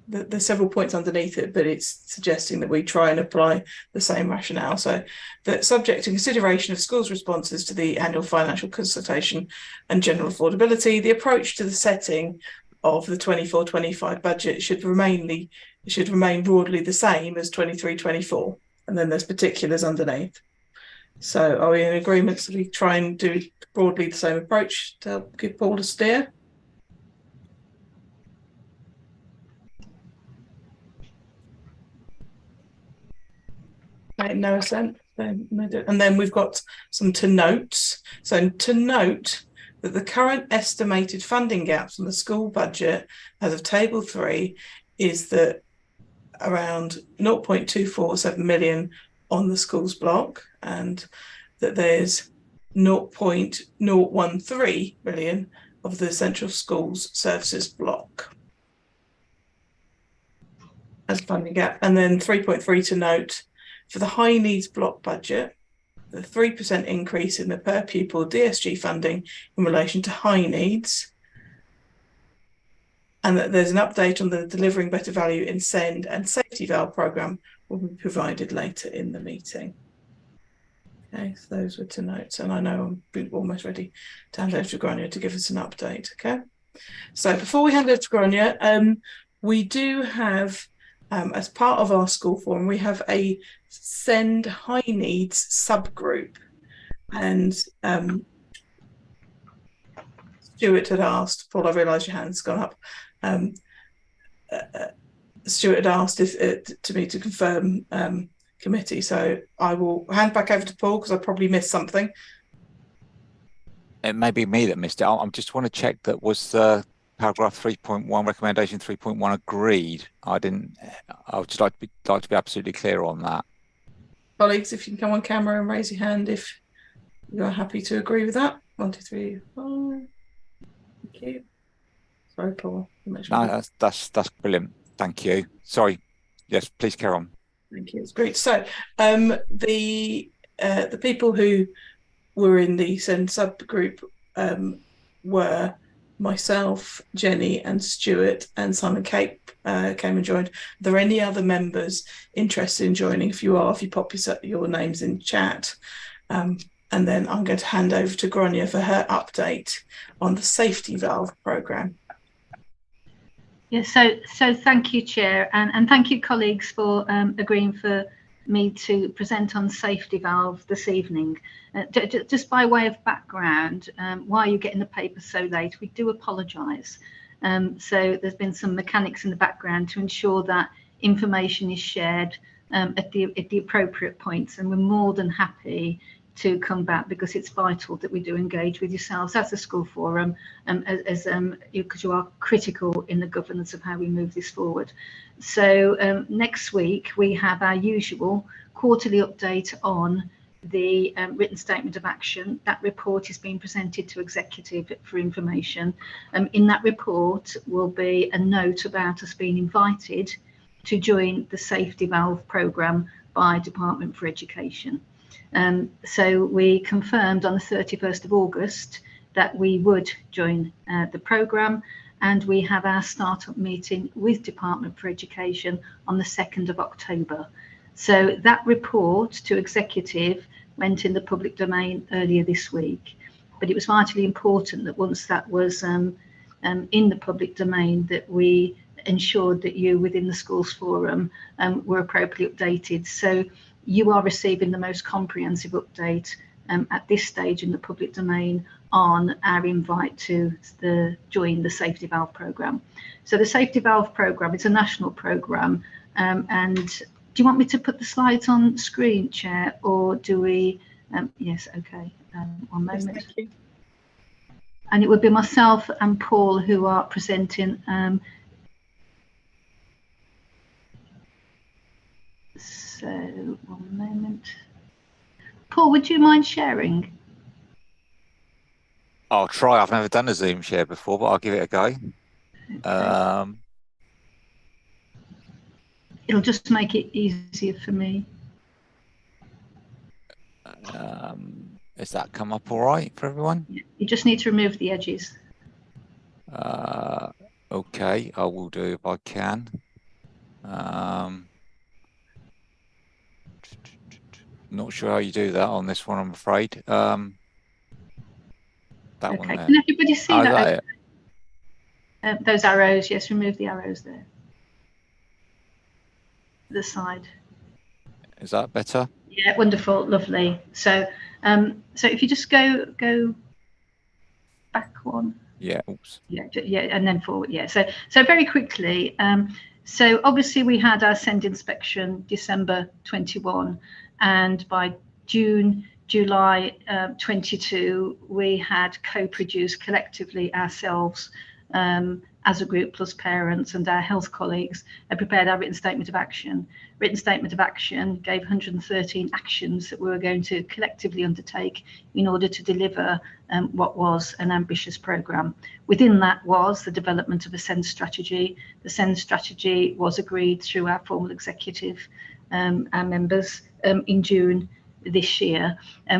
there's several points underneath it, but it's suggesting that we try and apply the same rationale. So that subject to consideration of schools' responses to the annual financial consultation and general affordability, the approach to the setting of the 24-25 budget should remain broadly the same as 23-24, and then there's particulars underneath. So are we in agreement that we try and do broadly the same approach to help give Paul a steer? Made no sense. And then we've got some to notes. So to note that the current estimated funding gaps on the school budget as of table 3 is that around 0.247 million on the schools block, and that there's 0.013 million of the central schools services block as funding gap. And then 3.3 to note for the high needs block budget, the 3% increase in the per pupil DSG funding in relation to high needs, and that there's an update on the delivering better value in SEND and safety valve programme will be provided later in the meeting. Okay, so those were to notes, and I know I'm almost ready to hand over to Grania to give us an update. Okay, so before we hand over to Grania, we do have, as part of our school forum, we have a SEND high needs subgroup, and Stuart had asked, Paul, I realise your hand's gone up. Stuart had asked to me to confirm committee, so I will hand back over to Paul because I probably missed something. It may be me that missed it. I just want to check that was the paragraph 3.1 recommendation 3.1 agreed. I would just like to be absolutely clear on that. Colleagues, if you can come on camera and raise your hand if you're happy to agree with that. 1, 2, 3, 4. Thank you. Sorry, Paul. No, that's brilliant. Thank you. Sorry. Yes, please carry on. Thank you. It's great. So the people who were in the SEND subgroup were myself, Jenny and Stuart, and Simon Cape came and joined. Are there any other members interested in joining? If you are, if you pop your names in chat. And then I'm going to hand over to Grania for her update on the safety valve programme. Yes, so thank you, Chair, and thank you, colleagues, for agreeing for me to present on safety valve this evening. Just by way of background, why are you getting the paper so late? We do apologise. So there's been some mechanics in the background to ensure that information is shared at the appropriate points, and we're more than happy to come back because it's vital that we do engage with yourselves as a school forum, because you are critical in the governance of how we move this forward. So next week we have our usual quarterly update on the written statement of action. That report is being presented to executive for information. In that report will be a note about us being invited to join the safety valve programme by Department for Education. So we confirmed on the 31st of August that we would join the programme, and we have our start-up meeting with Department for Education on the 2nd of October. So that report to executive went in the public domain earlier this week, but it was vitally important that once that was in the public domain, that we ensured that you within the schools forum were appropriately updated. So you are receiving the most comprehensive update at this stage in the public domain on our invite to join the safety valve programme. So the safety valve programme is a national programme, and do you want me to put the slides on screen, Chair, or do we? Yes, okay. 1 moment. Yes, thank you. And it would be myself and Paul who are presenting. So 1 moment. Paul, would you mind sharing? I'll try. I've never done a Zoom share before, but I'll give it a go. Okay. It'll just make it easier for me. Has that come up all right for everyone? You just need to remove the edges. Okay, I will do if I can. Not sure how you do that on this one, I'm afraid. That Okay, one there. can everybody see Oh, is that? that it? Those arrows, yes, remove the arrows there. The side. Is that better? Yeah, wonderful, lovely. So, so if you just go back one. Yeah. Oops. Yeah, and then forward. Yeah. So very quickly. So obviously we had our SEND inspection December 21, and by July 22, we had co-produced collectively ourselves as a group plus parents and our health colleagues and prepared our written statement of action. Written statement of action gave 113 actions that we were going to collectively undertake in order to deliver what was an ambitious programme. Within that was the development of a SEND strategy. The SEND strategy was agreed through our formal executive, our members, in June this year,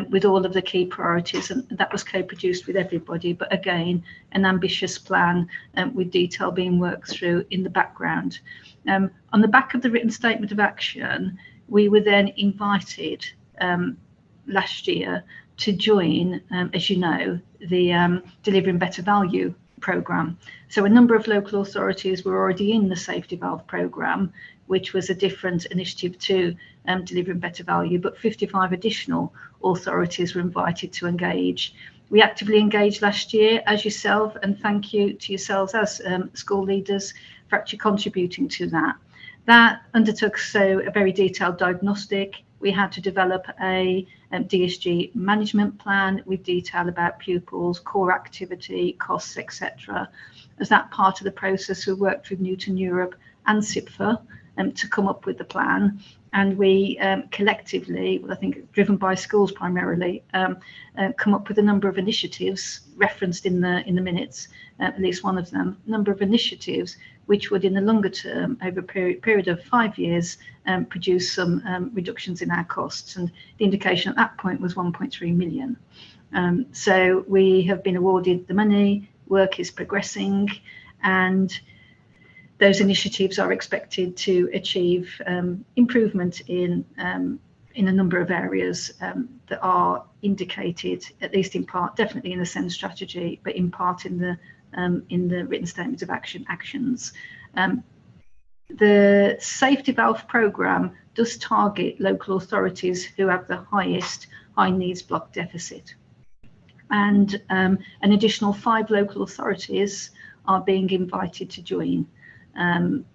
with all of the key priorities, and that was co-produced with everybody, but again an ambitious plan with detail being worked through in the background. On the back of the written statement of action, we were then invited last year to join, as you know, the Delivering Better Value programme. So a number of local authorities were already in the Safety Valve programme, which was a different initiative to Delivering Better Value, but 55 additional authorities were invited to engage. We actively engaged last year as yourself, and thank you to yourselves as school leaders for actually contributing to that. That undertook a very detailed diagnostic. We had to develop a DSG management plan with detail about pupils, core activity, costs, etc. As that part of the process, we worked with Newton Europe and SIPFA to come up with the plan, and we collectively, well, I think driven by schools primarily, come up with a number of initiatives referenced in the minutes, at least one of them, a number of initiatives which would in the longer term, over a period of 5 years, produce some reductions in our costs, and the indication at that point was 1.3 million. So we have been awarded the money, work is progressing, and those initiatives are expected to achieve improvement in a number of areas that are indicated, at least in part, definitely in the SEND strategy, but in part in the written statement of actions. The Safety Valve programme does target local authorities who have the highest high needs block deficit, and an additional 5 local authorities are being invited to join.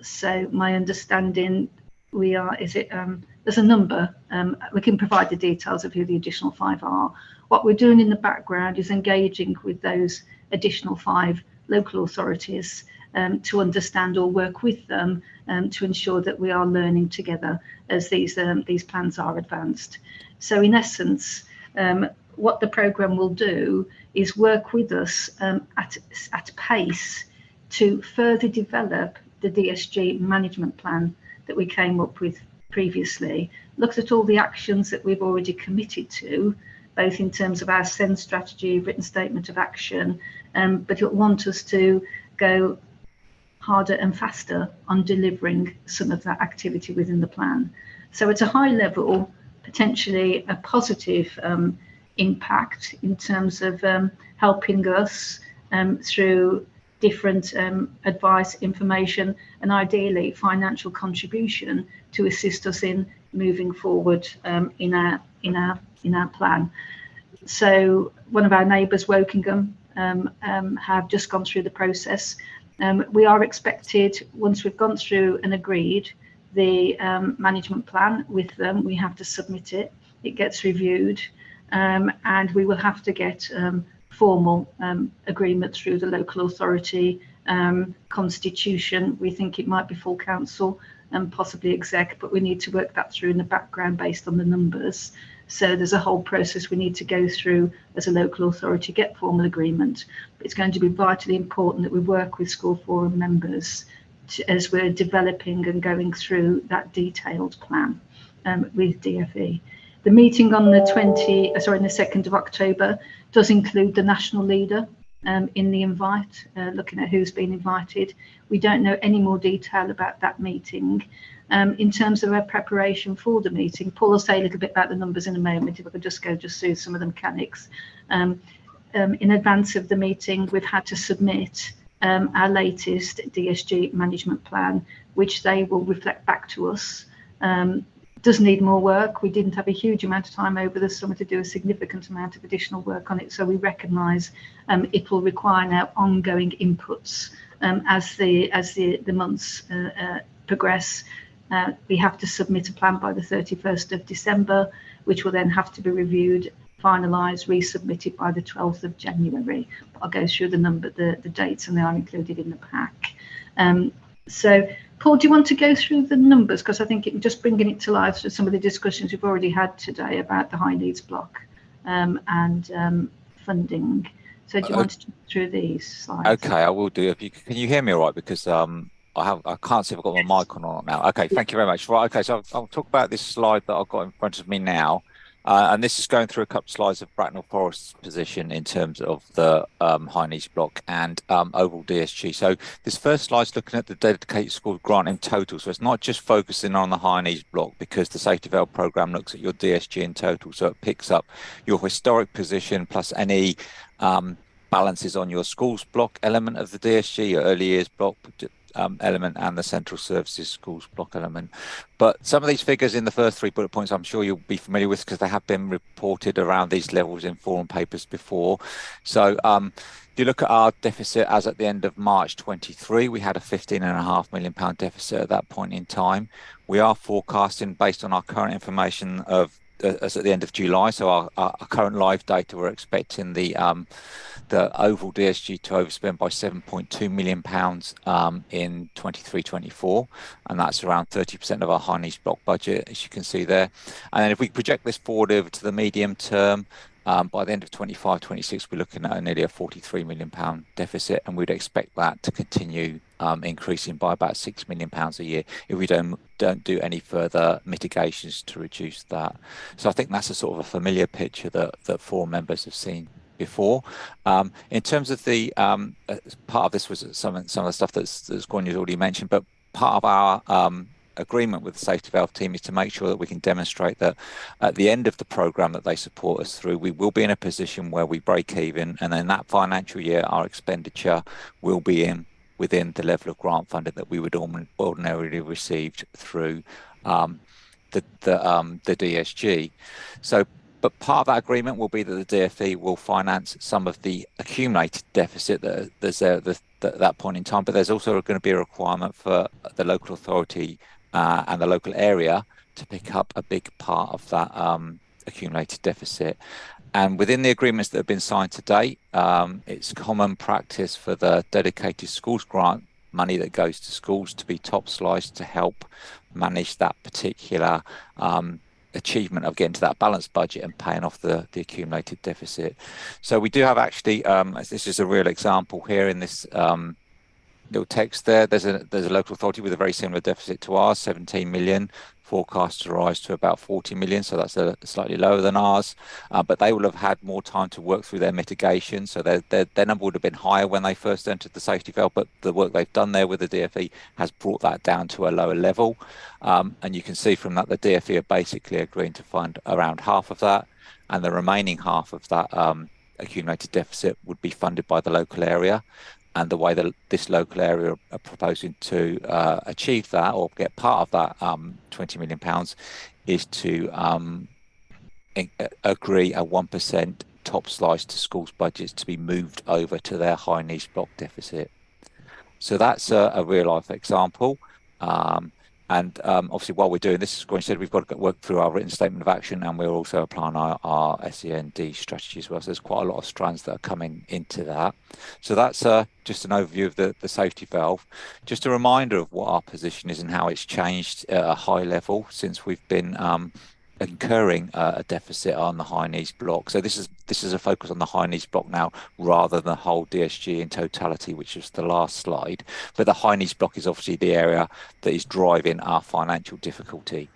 So my understanding, there's a number, we can provide the details of who the additional 5 are. What we're doing in the background is engaging with those additional 5 local authorities to understand or work with them to ensure that we are learning together as these plans are advanced. So in essence, what the programme will do is work with us at pace to further develop the DSG management plan that we came up with previously, looked at all the actions that we've already committed to, both in terms of our SEND strategy, written statement of action, but it'll want us to go harder and faster on delivering some of that activity within the plan. So at a high level, potentially a positive impact in terms of helping us through different advice, information, and ideally financial contribution to assist us in moving forward in our plan. So one of our neighbours, Wokingham, have just gone through the process. We are expected, once we've gone through and agreed the management plan with them, we have to submit it. It gets reviewed, and we will have to get formal agreement through the local authority constitution. We think it might be full council and possibly exec, but we need to work that through in the background based on the numbers. So there's a whole process we need to go through as a local authority, get formal agreement. But it's going to be vitally important that we work with school forum members as we're developing and going through that detailed plan with DFE. The meeting on the 2nd of October does include the national leader in the invite, looking at who's been invited. We don't know any more detail about that meeting. In terms of our preparation for the meeting, Paul will say a little bit about the numbers in a moment, if I could just go through some of the mechanics. In advance of the meeting, we've had to submit our latest DSG management plan, which they will reflect back to us. Does need more work. We didn't have a huge amount of time over the summer to do a significant amount of additional work on it, so we recognise it will require now ongoing inputs as the months progress. We have to submit a plan by the 31st of December, which will then have to be reviewed, finalised, resubmitted by the 12th of January. I'll go through the dates, and they are included in the pack. So, Paul, do you want to go through the numbers? Because I think just bringing it to life, so some of the discussions we've already had today about the high needs block and funding. So do you want to talk through these slides? Okay, I will do. Can you hear me all right? Because I can't see if I've got my mic on or not now. Okay, thank you very much. Right, okay, so I'll talk about this slide that I've got in front of me now. And this is going through a couple of slides of Bracknell Forest's position in terms of the high needs block and overall DSG. So this first slide is looking at the dedicated school grant in total. So it's not just focusing on the high needs block, because the Safety Valve programme looks at your DSG in total. So it picks up your historic position plus any balances on your schools block element of the DSG, your early years block element, and the central services schools block element. But some of these figures in the first 3 bullet points I'm sure you'll be familiar with, because they have been reported around these levels in forum papers before. So if you look at our deficit as at the end of March 23, we had a £15.5 million deficit at that point in time. We are forecasting, based on our current information of as at the end of July, so our current live data, we're expecting the overall DSG to overspend by £7.2 million in 23-24, and that's around 30% of our high needs block budget, as you can see there. And then if we project this forward over to the medium term, by the end of 25-26, we're looking at nearly a £43 million deficit, and we'd expect that to continue increasing by about £6 million a year if we don't do any further mitigations to reduce that. So I think that's a sort of a familiar picture that forum members have seen before. In terms of the part of this was some of the stuff that's Granya's already mentioned, but part of our agreement with the Safety Valve team is to make sure that we can demonstrate that at the end of the programme that they support us through, we will be in a position where we break even, and then that financial year our expenditure will be within the level of grant funding that we would ordinarily received through the DSG. So, but part of that agreement will be that the DFE will finance some of the accumulated deficit that's there at that point in time, but there's also going to be a requirement for the local authority and the local area to pick up a big part of that accumulated deficit. And within the agreements that have been signed to date, it's common practice for the dedicated schools grant money that goes to schools to be top sliced to help manage that particular achievement of getting to that balanced budget and paying off the accumulated deficit. So we do have actually, this is a real example here in this little text there. There's a local authority with a very similar deficit to ours, 17 million, forecast to rise to about 40 million. So that's slightly lower than ours, but they will have had more time to work through their mitigation. So their number would have been higher when they first entered the safety valve, but the work they've done there with the DFE has brought that down to a lower level. And you can see from that, the DFE are basically agreeing to fund around half of that, and the remaining half of that accumulated deficit would be funded by the local area. And the way that this local area are proposing to achieve that or get part of that £20 million is to agree a 1% top slice to schools' budgets to be moved over to their high needs block deficit. So that's a real life example. And obviously, while we're doing this, as Gwen said, we've got to work through our written statement of action, and we're also applying our SEND strategy as well. So there's quite a lot of strands that are coming into that. So that's just an overview of the safety valve. Just a reminder of what our position is and how it's changed at a high level since we've been incurring a deficit on the high needs block. So this is a focus on the high needs block now rather than the whole DSG in totality, which is the last slide. But the high needs block is obviously the area that is driving our financial difficulty.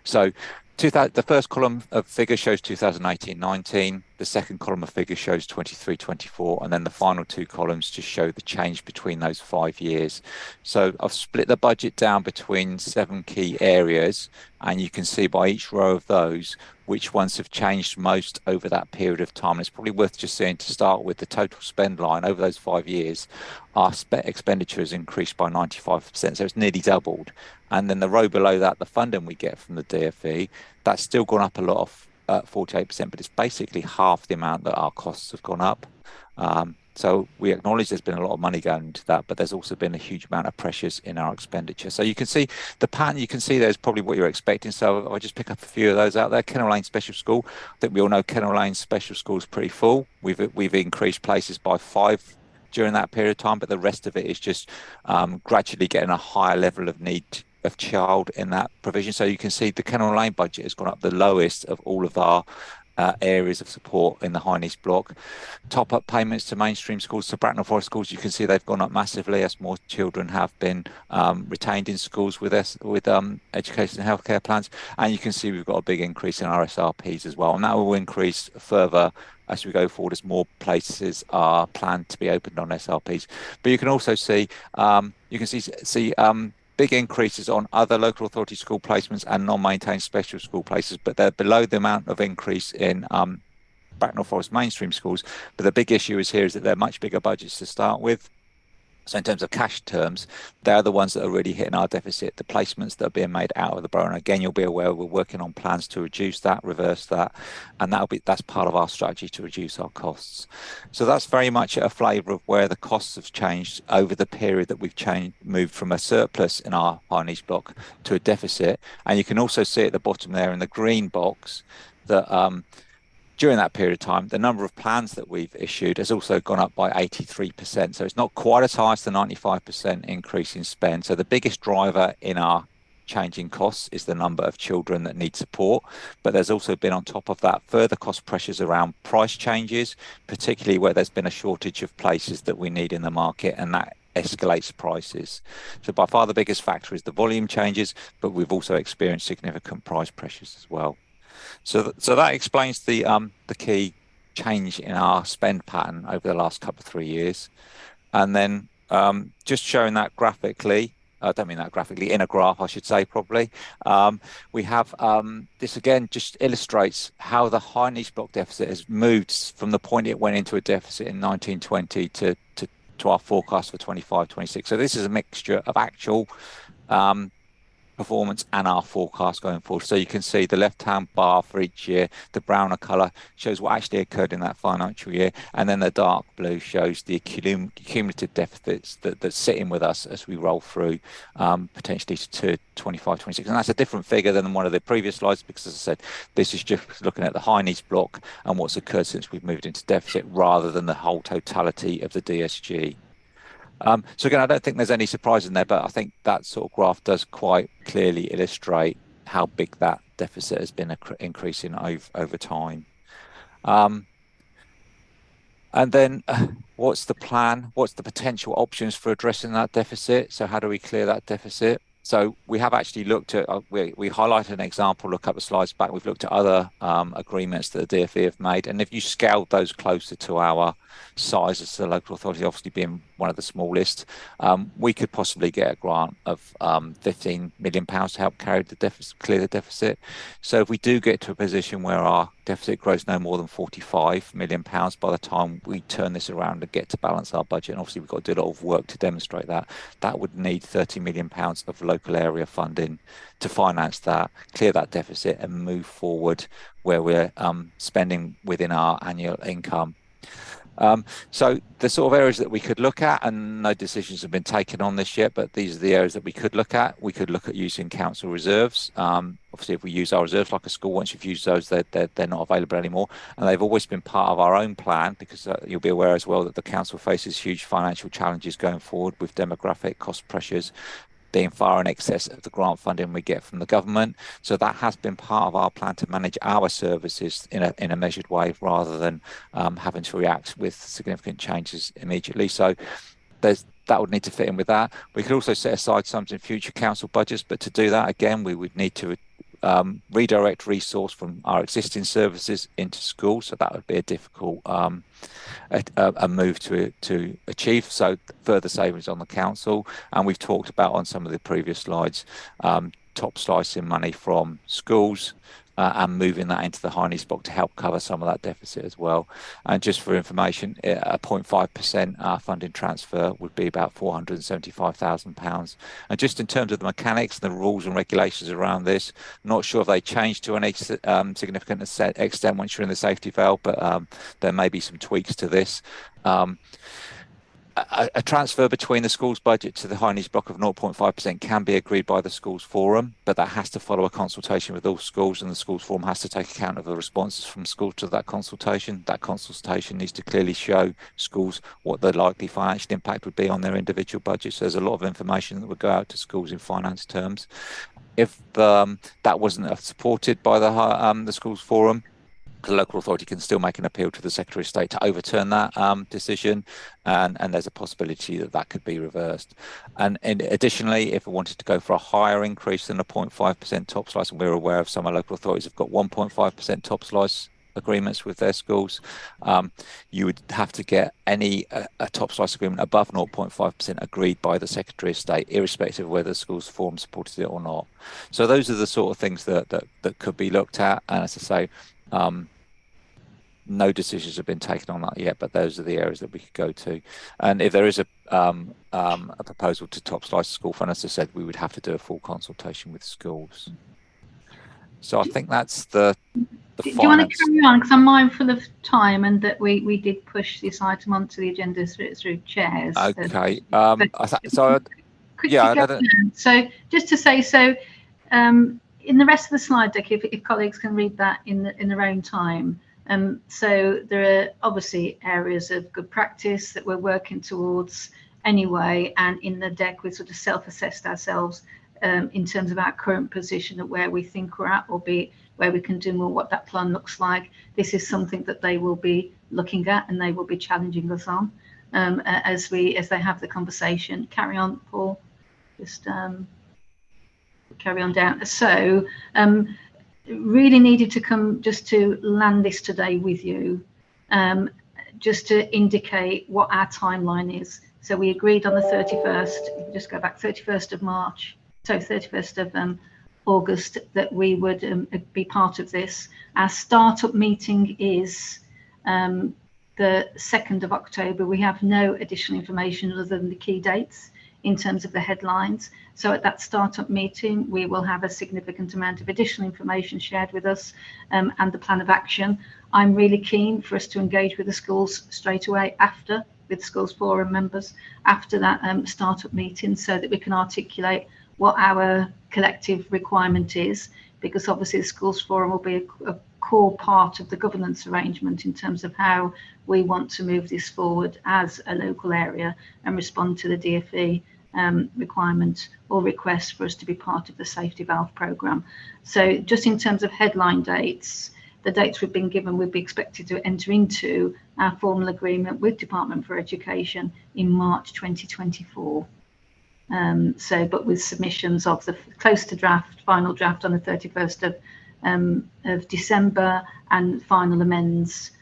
So the first column of figures shows 2018-19, the second column of figures shows 23-24, and then the final two columns just show the change between those 5 years. So I've split the budget down between 7 key areas, and you can see by each row of those which ones have changed most over that period of time. It's probably worth just seeing to start with the total spend line over those 5 years. Our expenditure has increased by 95%, so it's nearly doubled. And then the row below that, the funding we get from the DFE, that's still gone up a lot of 48%, but it's basically half the amount that our costs have gone up. So we acknowledge there's been a lot of money going into that, but there's also been a huge amount of pressures in our expenditure. So you can see the pattern you can see there is probably what you're expecting. So I'll just pick up a few of those out there. Kennel Lane Special School. I think we all know Kennel Lane Special School is pretty full. We've increased places by 5 during that period of time, but the rest of it is just gradually getting a higher level of need of child in that provision. So you can see the Kennel Lane budget has gone up the lowest of all of our areas of support in the High East block. Top up payments to mainstream schools, to Bracknell Forest schools, you can see they've gone up massively as more children have been retained in schools with education and healthcare plans. And you can see we've got a big increase in our SRPs as well. And that will increase further as we go forward, as more places are planned to be opened on SRPs. But you can also see, big increases on other local authority school placements and non-maintained special school places, but they're below the amount of increase in Bracknell Forest mainstream schools. But the big issue is that they're much bigger budgets to start with. So in terms of cash terms, they're the ones that are really hitting our deficit, the placements that are being made out of the borough. And again, you'll be aware we're working on plans to reduce that, reverse that, and that's part of our strategy to reduce our costs. So that's very much a flavour of where the costs have changed over the period that we've moved from a surplus in our High East block to a deficit. And you can also see at the bottom there in the green box that during that period of time, the number of plans that we've issued has also gone up by 83%. So it's not quite as high as the 95% increase in spend. So the biggest driver in our changing costs is the number of children that need support. But there's also been, on top of that, further cost pressures around price changes, particularly where there's been a shortage of places that we need in the market, and that escalates prices. So by far the biggest factor is the volume changes, but we've also experienced significant price pressures as well. So that explains the key change in our spend pattern over the last couple of 3 years. And then just showing that graphically, I don't mean that graphically, in a graph, I should say, probably. We have this again just illustrates how the High East block deficit has moved from the point it went into a deficit in 1920 to our forecast for 25-26. So this is a mixture of actual performance and our forecast going forward. So you can see the left-hand bar for each year, the browner colour shows what actually occurred in that financial year, and then the dark blue shows the cumulative deficits that's sitting with us as we roll through potentially to 25-26. And that's a different figure than one of the previous slides, because, as I said, this is just looking at the High East block and what's occurred since we've moved into deficit, rather than the whole totality of the DSG. So again, I don't think there's any surprise in there, but I think that sort of graph does quite clearly illustrate how big that deficit has been increasing over time. And then what's the plan? What's the potential options for addressing that deficit? So how do we clear that deficit? So we have actually looked at, we highlighted an example a couple of slides back. We've looked at other agreements that the DfE have made. And if you scaled those closer to our size as the local authority, obviously being one of the smallest, we could possibly get a grant of £15 million to help carry the deficit, clear the deficit. So if we do get to a position where our deficit grows no more than £45 million by the time we turn this around and get to balance our budget, and obviously we've got to do a lot of work to demonstrate that, that would need £30 million of local area funding to finance that, clear that deficit, and move forward where we're spending within our annual income. So the sort of areas that we could look at, and no decisions have been taken on this yet, but these are the areas that we could look at. We could look at using council reserves. Obviously, if we use our reserves like a school, once you've used those, they're not available anymore. And they've always been part of our own plan, because you'll be aware as well that the council faces huge financial challenges going forward with demographic cost pressures being far in excess of the grant funding we get from the government. So that has been part of our plan to manage our services in a measured way, rather than having to react with significant changes immediately. So that would need to fit in with that. We could also set aside some in future council budgets, but to do that, again, we would need to redirect resource from our existing services into schools. So that would be a difficult a move to achieve. So further savings on the council, and we've talked about on some of the previous slides, top slicing money from schools, and moving that into the Hiney Spock to help cover some of that deficit as well. And just for information, a 0.5% funding transfer would be about £475,000. And just in terms of the mechanics, the rules and regulations around this, not sure if they changed to any significant extent once you're in the safety valve, but there may be some tweaks to this. A transfer between the school's budget to the Hiney's block of 0.5% can be agreed by the schools forum, but that has to follow a consultation with all schools, and the schools forum has to take account of the responses from schools to that consultation. That consultation needs to clearly show schools what the likely financial impact would be on their individual budgets. So there's a lot of information that would go out to schools in finance terms. If that wasn't supported by the schools forum, the local authority can still make an appeal to the Secretary of State to overturn that decision, and there's a possibility that that could be reversed. And additionally, if we wanted to go for a higher increase than a 0.5% top slice, and we're aware of some of local authorities have got 1.5% top slice agreements with their schools, you would have to get a top slice agreement above 0.5% agreed by the Secretary of State, irrespective of whether the schools forum supported it or not. So those are the sort of things that could be looked at, and as I say, no decisions have been taken on that yet, but those are the areas that we could go to. And if there is a proposal to top slice school fund, as I said, we would have to do a full consultation with schools. So I think that's the do you want to carry on? Because I'm mindful of time, and that we did push this item onto the agenda through chairs. Okay. So just to say, in the rest of the slide deck, if colleagues can read that in their own time. So there are obviously areas of good practice that we're working towards anyway, and in the deck we sort of self-assessed ourselves in terms of our current position of where we think we're at, or be where we can do more, what that plan looks like. This is something that they will be looking at, and they will be challenging us on as they have the conversation. Carry on, Paul. Just carry on down. So really needed to come just to land this today with you, just to indicate what our timeline is. So we agreed on the 31st, just go back, 31st of March, so 31st of August, that we would be part of this. Our startup meeting is the 2nd of October. We have no additional information other than the key dates in terms of the headlines. So at that startup meeting, we will have a significant amount of additional information shared with us, and the plan of action. I'm really keen for us to engage with the schools straight away after, with schools forum members, after that startup meeting, so that we can articulate what our collective requirement is, because obviously the schools forum will be a core part of the governance arrangement in terms of how we want to move this forward as a local area and respond to the DfE requirement or request for us to be part of the safety valve programme. So just in terms of headline dates, the dates we've been given, we'd be expected to enter into our formal agreement with Department for Education in March 2024. But with submissions of the close to draft, final draft on the 31st of December, and final amends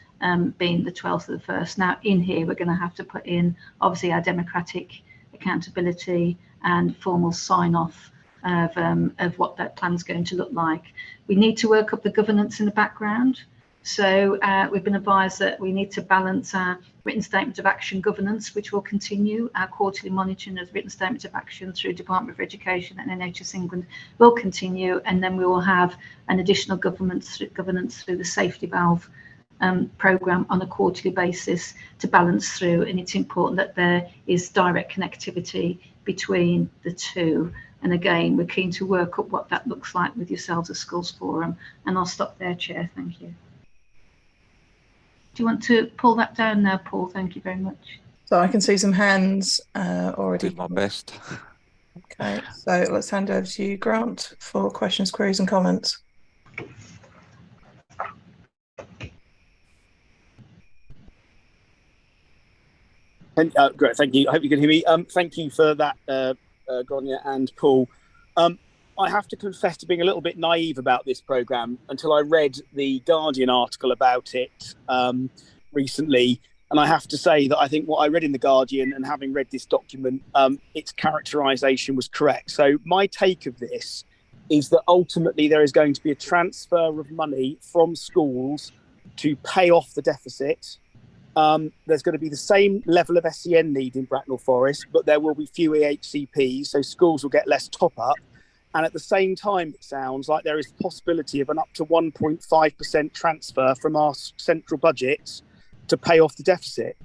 being the 12th of the 1st. Now in here, we're going to have to put in obviously our democratic accountability and formal sign off of what that plan's going to look like. We need to work up the governance in the background. So we've been advised that we need to balance our written statement of action governance, which will continue. Our quarterly monitoring of written statements of action through Department for Education and NHS England will continue, and then we will have an additional governance through the safety valve programme on a quarterly basis to balance through. And it's important that there is direct connectivity between the two. And again, we're keen to work up what that looks like with yourselves as Schools Forum. And I'll stop there, Chair. Thank you. Do you want to pull that down now, Paul? Thank you very much. So I can see some hands already. Do my best. Okay, so let's hand over to you, Grant, for questions, queries and comments. Great, thank you. I hope you can hear me. Thank you for that, Gráinne and Paul. I have to confess to being a little bit naive about this programme until I read the Guardian article about it recently. And I have to say that I think what I read in the Guardian, and having read this document, its characterisation was correct. So my take of this is that ultimately there is going to be a transfer of money from schools to pay off the deficit. There's going to be the same level of SEN need in Bracknell Forest, but there will be fewer HCPs, so schools will get less top up. And at the same time, it sounds like there is the possibility of an up to 1.5% transfer from our central budgets to pay off the deficit.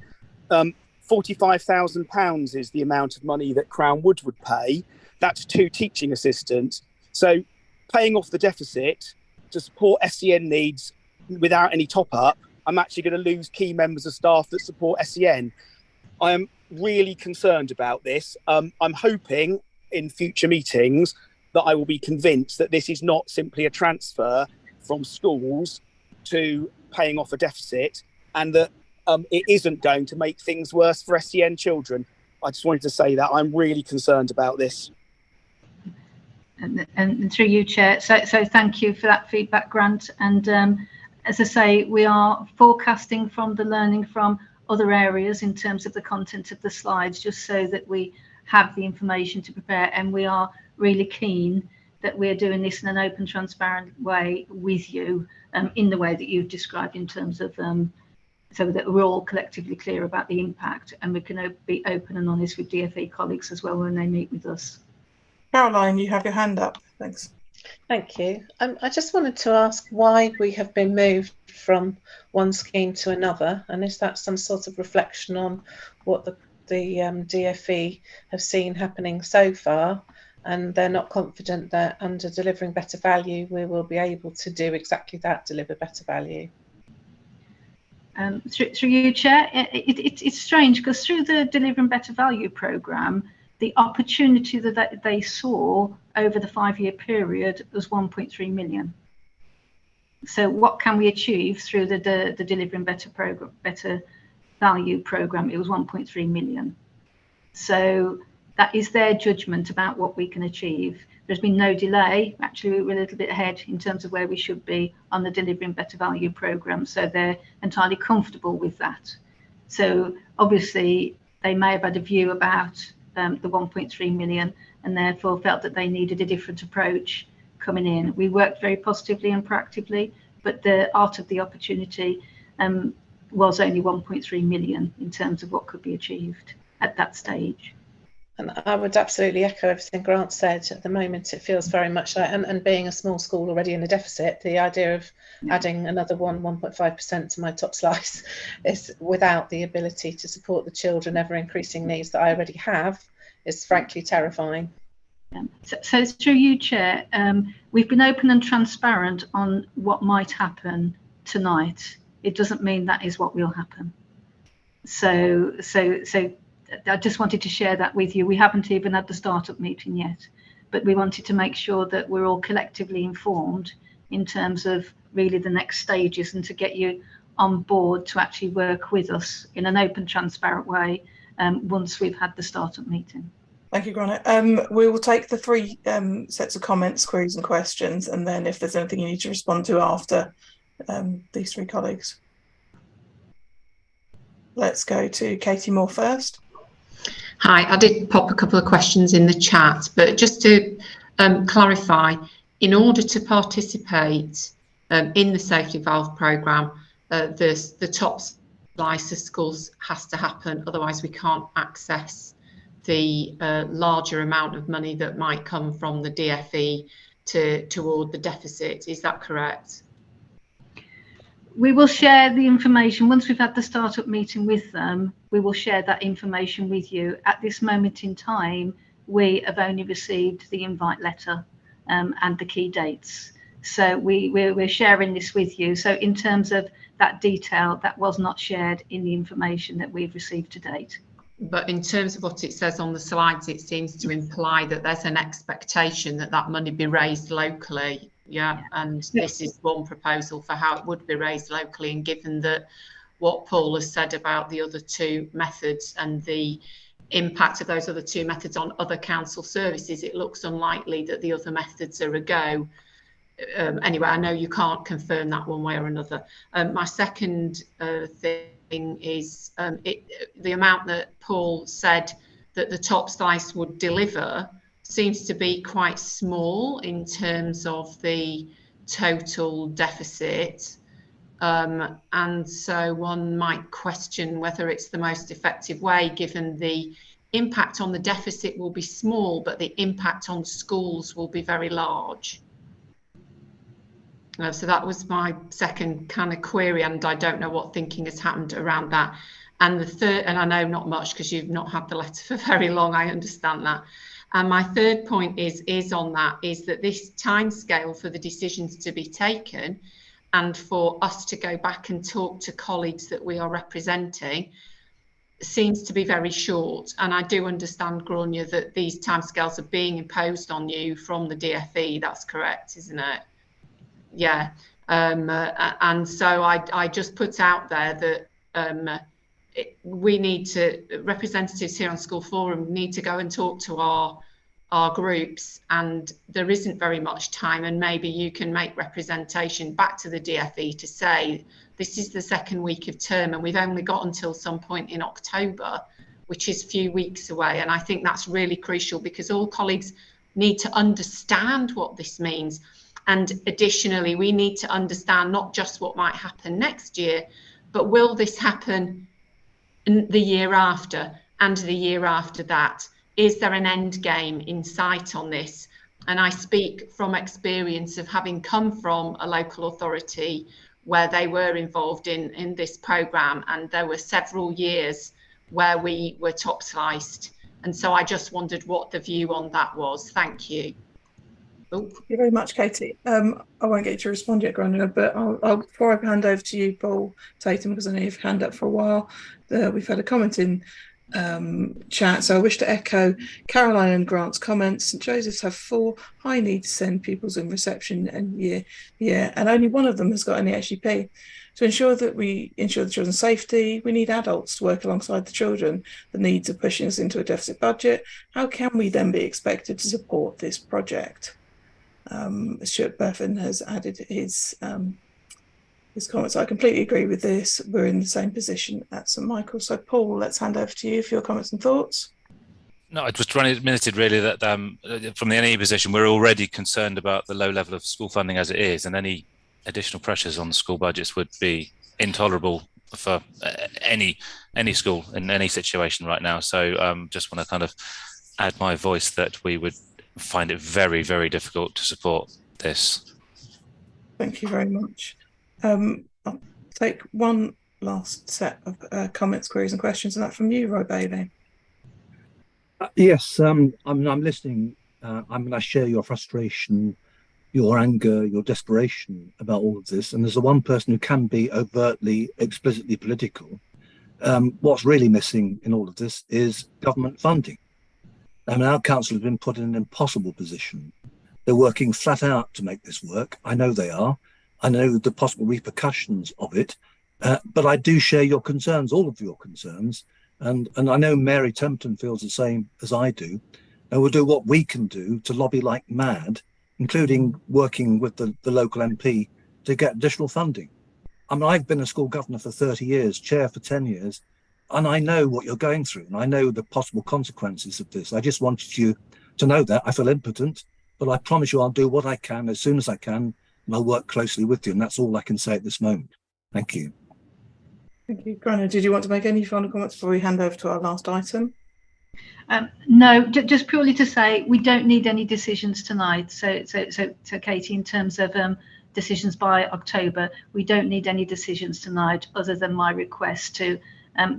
£45,000 is the amount of money that Crown Wood would pay. That's 2 teaching assistants. So paying off the deficit to support SEN needs without any top up, I'm actually going to lose key members of staff that support SEN. I am really concerned about this. I'm hoping in future meetings that I will be convinced that this is not simply a transfer from schools to paying off a deficit, and that it isn't going to make things worse for SEN children. I just wanted to say that I'm really concerned about this. And through you, Chair. So thank you for that feedback, Grant. And as I say, we are forecasting from the learning from other areas in terms of the content of the slides, just so that we have the information to prepare. And we are really keen that we're doing this in an open, transparent way with you, in the way that you've described, in terms of so that we're all collectively clear about the impact, and we can be open and honest with DFE colleagues as well when they meet with us. Caroline, you have your hand up. Thanks. Thank you. I just wanted to ask why we have been moved from one scheme to another, and is that some sort of reflection on what the DFE have seen happening so far, and they're not confident that under delivering better value we will be able to do exactly that, deliver better value? Through you, Chair, it's strange because through the Delivering Better Value programme, the opportunity that they saw over the 5-year period was 1.3 million. So what can we achieve through the Delivering Better Value programme? It was 1.3 million. So that is their judgment about what we can achieve. There's been no delay. Actually, we're a little bit ahead in terms of where we should be on the Delivering Better Value programme. So they're entirely comfortable with that. So obviously, they may have had a view about the 1.3 million and therefore felt that they needed a different approach coming in. We worked very positively and proactively, but the art of the opportunity was only 1.3 million in terms of what could be achieved at that stage. And I would absolutely echo everything Grant said. At the moment, it feels very much like, and being a small school already in a deficit, the idea of adding another 1.5% to my top slice is, without the ability to support the children ever increasing needs that I already have, is frankly terrifying. So through you, Chair, we've been open and transparent on what might happen tonight. It doesn't mean that is what will happen. So I just wanted to share that with you. We haven't even had the startup meeting yet, but we wanted to make sure that we're all collectively informed in terms of really the next stages, and to get you on board to actually work with us in an open, transparent way once we've had the startup meeting. Thank you, Granite. We will take the 3 sets of comments, queries and questions, and then if there's anything you need to respond to after these 3 colleagues. Let's go to Katie Moore first. Hi, I did pop a couple of questions in the chat, but just to clarify, in order to participate in the safety valve programme, the top slice of schools has to happen, otherwise we can't access the larger amount of money that might come from the DFE toward the deficit. Is that correct? We will share the information once we've had the startup meeting with them. We will share that information with you. At this moment in time, we have only received the invite letter and the key dates. So we're sharing this with you. So in terms of that detail, that was not shared in the information that we've received to date. But in terms of what it says on the slides, it seems to imply that there's an expectation that that money be raised locally. Yeah, and this is one proposal for how it would be raised locally, and given that what Paul has said about the other 2 methods and the impact of those other 2 methods on other council services, it looks unlikely that the other methods are a go. Anyway, I know you can't confirm that one way or another. My second thing is the amount that Paul said that the top slice would deliver. seems to be quite small in terms of the total deficit. And so one might question whether it's the most effective way, given the impact on the deficit will be small, but the impact on schools will be very large. So that was my second kind of query, and I don't know what thinking has happened around that. And the third, and I know not much because you've not had the letter for very long, I understand that. And my third point is that this timescale for the decisions to be taken and for us to go back and talk to colleagues that we are representing seems to be very short. And I do understand, Grania, that these timescales are being imposed on you from the DfE. That's correct, isn't it? Yeah. And so I just put out there that we need to, representatives here on School Forum need to go and talk to our groups, and there isn't very much time, and maybe you can make representation back to the DfE to say this is the second week of term and we've only got until some point in October, which is a few weeks away. And I think that's really crucial because all colleagues need to understand what this means. And additionally, we need to understand not just what might happen next year, but will this happen the year after and the year after that? Is there an end game in sight on this? And I speak from experience of having come from a local authority where they were involved in this programme, and there were several years where we were top sliced. And so I just wondered what the view on that was. Thank you. Thank you very much, Katie. I won't get you to respond yet, Grania, but I'll before I hand over to you, Paul Tatum, because I know you've hand up for a while. We've had a comment in chat, so I wish to echo Caroline and Grant's comments. St Joseph's have 4 high need to send pupils in reception and and only one of them has got any HCP. To ensure that we ensure the children's safety, we need adults to work alongside the children. The needs of pushing us into a deficit budget. How can we then be expected to support this project? Stuart Burfin has added his comments. I completely agree with this. We're in the same position at St Michael's. So Paul, let's hand over to you for your comments and thoughts. No, I just admitted really that from the NE position, we're already concerned about the low level of school funding as it is, and any additional pressures on the school budgets would be intolerable for any school in any situation right now. So just want to kind of add my voice that we would find it very, very difficult to support this. Thank you very much. I'll take one last set of comments, queries and questions, and that from you, Roy Bailey. Yes, I'm listening. I'm going to share your frustration, your anger, your desperation about all of this. And as the one person who can be overtly, explicitly political, what's really missing in all of this is government funding. I mean, our council has been put in an impossible position. They're working flat out to make this work. I know they are. I know the possible repercussions of it, but I do share your concerns, all of your concerns. And I know Mary Templeton feels the same as I do. And we'll do what we can do to lobby like mad, including working with the local MP to get additional funding. I mean, I've been a school governor for 30 years, chair for 10 years, and I know what you're going through, and I know the possible consequences of this. I just wanted you to know that. I feel impotent, but I promise you I'll do what I can as soon as I can, and I'll work closely with you, and that's all I can say at this moment. Thank you. Thank you. Grania, did you want to make any final comments before we hand over to our last item? No, just purely to say we don't need any decisions tonight. So Katie, in terms of decisions by October, we don't need any decisions tonight other than my request to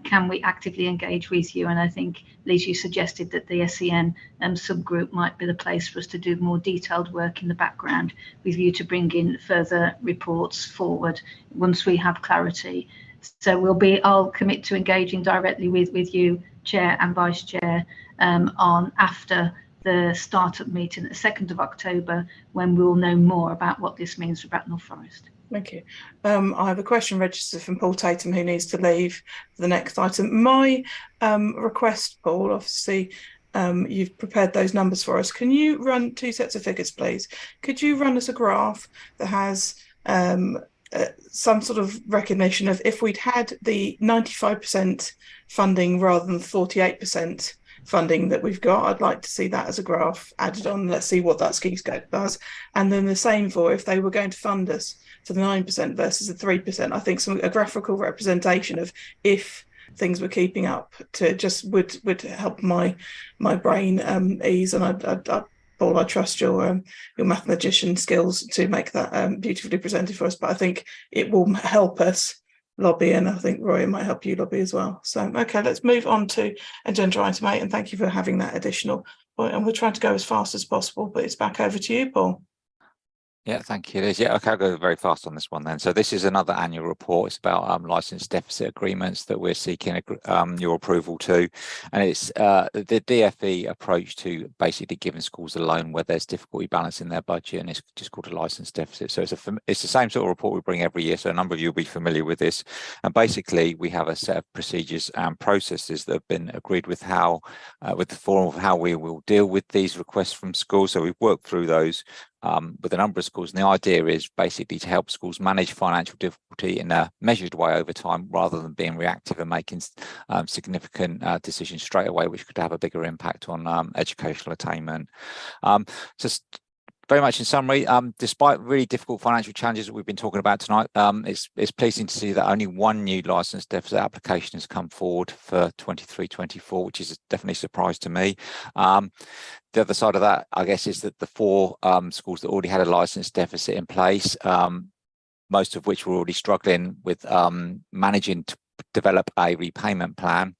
can we actively engage with you? And I think, Liz, you suggested that the SEN subgroup might be the place for us to do more detailed work in the background with you to bring in further reports forward once we have clarity. So I'll commit to engaging directly with you, Chair and Vice Chair, on after the startup meeting, the 2nd of October, when we'll know more about what this means for Bracknell Forest. Thank you. I have a question registered from Paul Tatum, who needs to leave for the next item. My request, Paul, obviously you've prepared those numbers for us. Can you run 2 sets of figures, please? Could you run us a graph that has some sort of recognition of if we'd had the 95% funding rather than 48%, funding that we've got. I'd like to see that as a graph added on. Let's see what that scheme scope does. And then the same for if they were going to fund us for the 9% versus the 3%. I think a graphical representation of if things were keeping up to just would help my brain ease. And Paul, I trust your mathematician skills to make that beautifully presented for us. But I think it will help us lobby, and I think Roy might help you lobby as well. So okay, let's move on to agenda item 8, and thank you for having that additional point. And we're trying to go as fast as possible, but it's back over to you, Paul. Yeah, thank you, Liz. Yeah, okay, I'll go very fast on this one then. So this is another annual report. It's about license deficit agreements that we're seeking your approval to. And it's the DFE approach to basically giving schools a loan where there's difficulty balancing their budget, and it's just called a license deficit. So it's the same sort of report we bring every year. So a number of you will be familiar with this. And basically, we have a set of procedures and processes that have been agreed with with the forum of how we will deal with these requests from schools. So we've worked through those with a number of schools, and the idea is basically to help schools manage financial difficulty in a measured way over time, rather than being reactive and making significant decisions straight away, which could have a bigger impact on educational attainment. Just very much in summary, despite really difficult financial challenges that we've been talking about tonight, it's pleasing to see that only one new licence deficit application has come forward for 23-24, which is definitely a surprise to me. The other side of that, I guess, is that the 4 schools that already had a licence deficit in place, most of which were already struggling with managing to develop a repayment plan,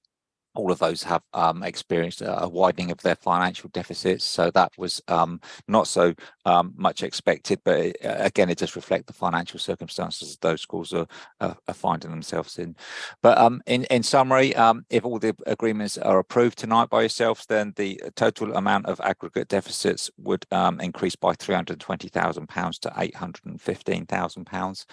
all of those have experienced a widening of their financial deficits. So that was not so much expected, but again, it does reflect the financial circumstances those schools are finding themselves in. But in summary, if all the agreements are approved tonight by yourselves, then the total amount of aggregate deficits would increase by £320,000 to £815,000.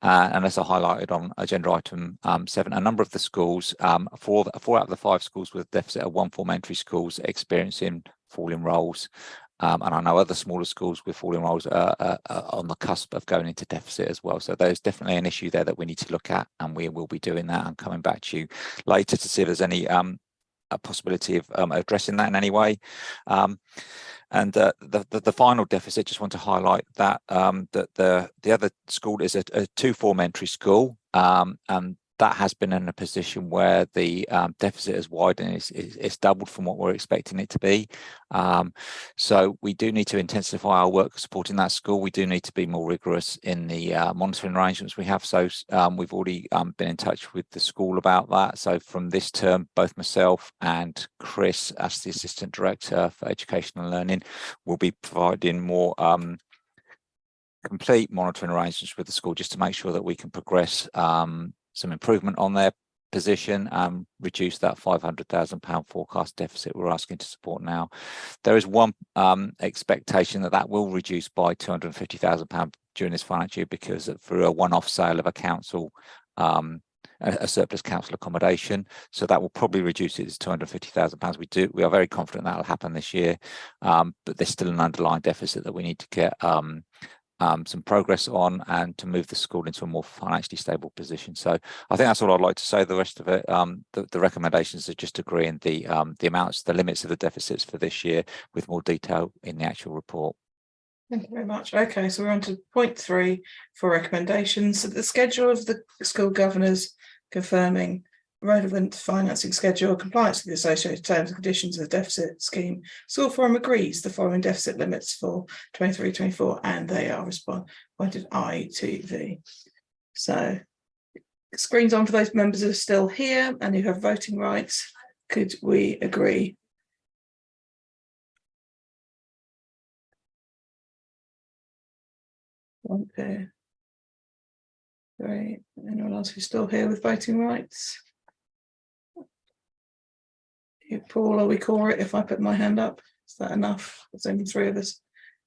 And as I highlighted on agenda item 7, a number of the schools, 4 out of the 5 schools with a deficit of 1 form entry schools experiencing falling rolls. And I know other smaller schools with falling rolls are on the cusp of going into deficit as well. So there's definitely an issue there that we need to look at, and we will be doing that and coming back to you later to see if there's any a possibility of addressing that in any way. And the final deficit, just want to highlight that that the other school is a 2 form entry school, and that has been in a position where the deficit has widened. It's doubled from what we're expecting it to be. So we do need to intensify our work supporting that school. We do need to be more rigorous in the monitoring arrangements we have. So we've already been in touch with the school about that. So from this term, both myself and Chris, as the Assistant Director for Education and Learning, will be providing more complete monitoring arrangements with the school, just to make sure that we can progress some improvement on their position and reduce that £500,000 forecast deficit we're asking to support now. There is one expectation that will reduce by £250,000 during this financial year, because through a one-off sale of a council, a surplus council accommodation. So that will probably reduce it to £250,000. We are very confident that will happen this year, but there's still an underlying deficit that we need to get some progress on, and to move the school into a more financially stable position. So I think that's all I'd like to say. The rest of it, the recommendations are just agreeing the amounts, the limits of the deficits for this year, with more detail in the actual report. Thank you very much. Okay, so we're on to point 3 for recommendations. So the schedule of the school governors confirming relevant financing schedule, compliance with the associated terms and conditions of the deficit scheme. School Forum agrees the following deficit limits for 23-24, and they are appointed I to V. So screens on for those members who are still here and who have voting rights. Could we agree? One, 2, 3. Anyone else who's still here with voting rights? Paul, are we call it if I put my hand up? Is that enough? There's only 3 of us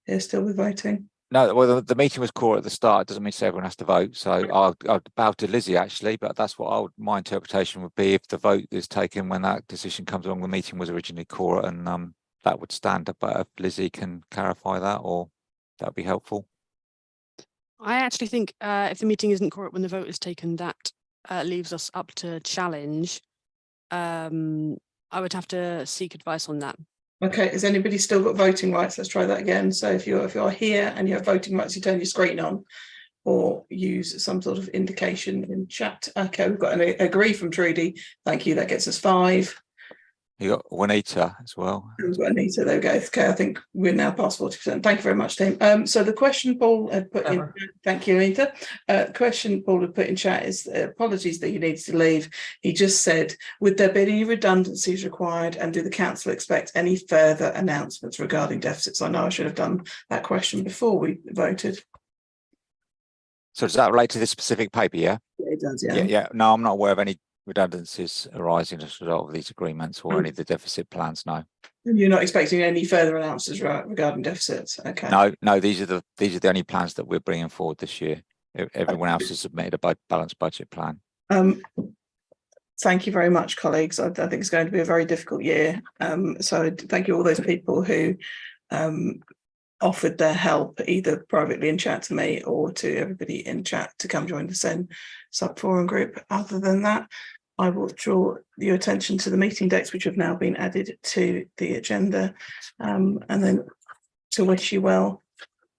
here still with voting. No, well, the meeting was called at the start. It doesn't mean to say everyone has to vote. So I'll bow to Lizzie, actually, but that's what my interpretation would be if the vote is taken when that decision comes along. The meeting was originally called, and that would stand. But if Lizzie can clarify that, or that would be helpful. I actually think if the meeting isn't called when the vote is taken, that leaves us up to challenge I would have to seek advice on that. Okay, has anybody still got voting rights? Let's try that again. So if you're here and you have voting rights, you turn your screen on or use some sort of indication in chat. Okay, we've got an agree from Trudy. Thank you. That gets us 5. You got Juanita as well. We've got Anita. There we go. Okay, I think we're now past 40%. Thank you very much, team. So the question Paul had put in. Thank you, Anita. Question Paul had put in chat is apologies that he needs to leave. He just said, would there be any redundancies required, and do the council expect any further announcements regarding deficits? I know I should have done that question before we voted. So does that relate to this specific paper? Yeah. Yeah, it does. Yeah. No, I'm not aware of any redundancies arising as a result of these agreements or any of the deficit plans. No. You're not expecting any further announcements regarding deficits. Okay. No. These are the only plans that we're bringing forward this year. Everyone else has submitted a balanced budget plan. Thank you very much, colleagues. I think it's going to be a very difficult year. So thank you all those people who offered their help, either privately in chat to me or to everybody in chat, to come join the SEN sub-forum group. Other than that, I will draw your attention to the meeting dates, which have now been added to the agenda, and then to wish you well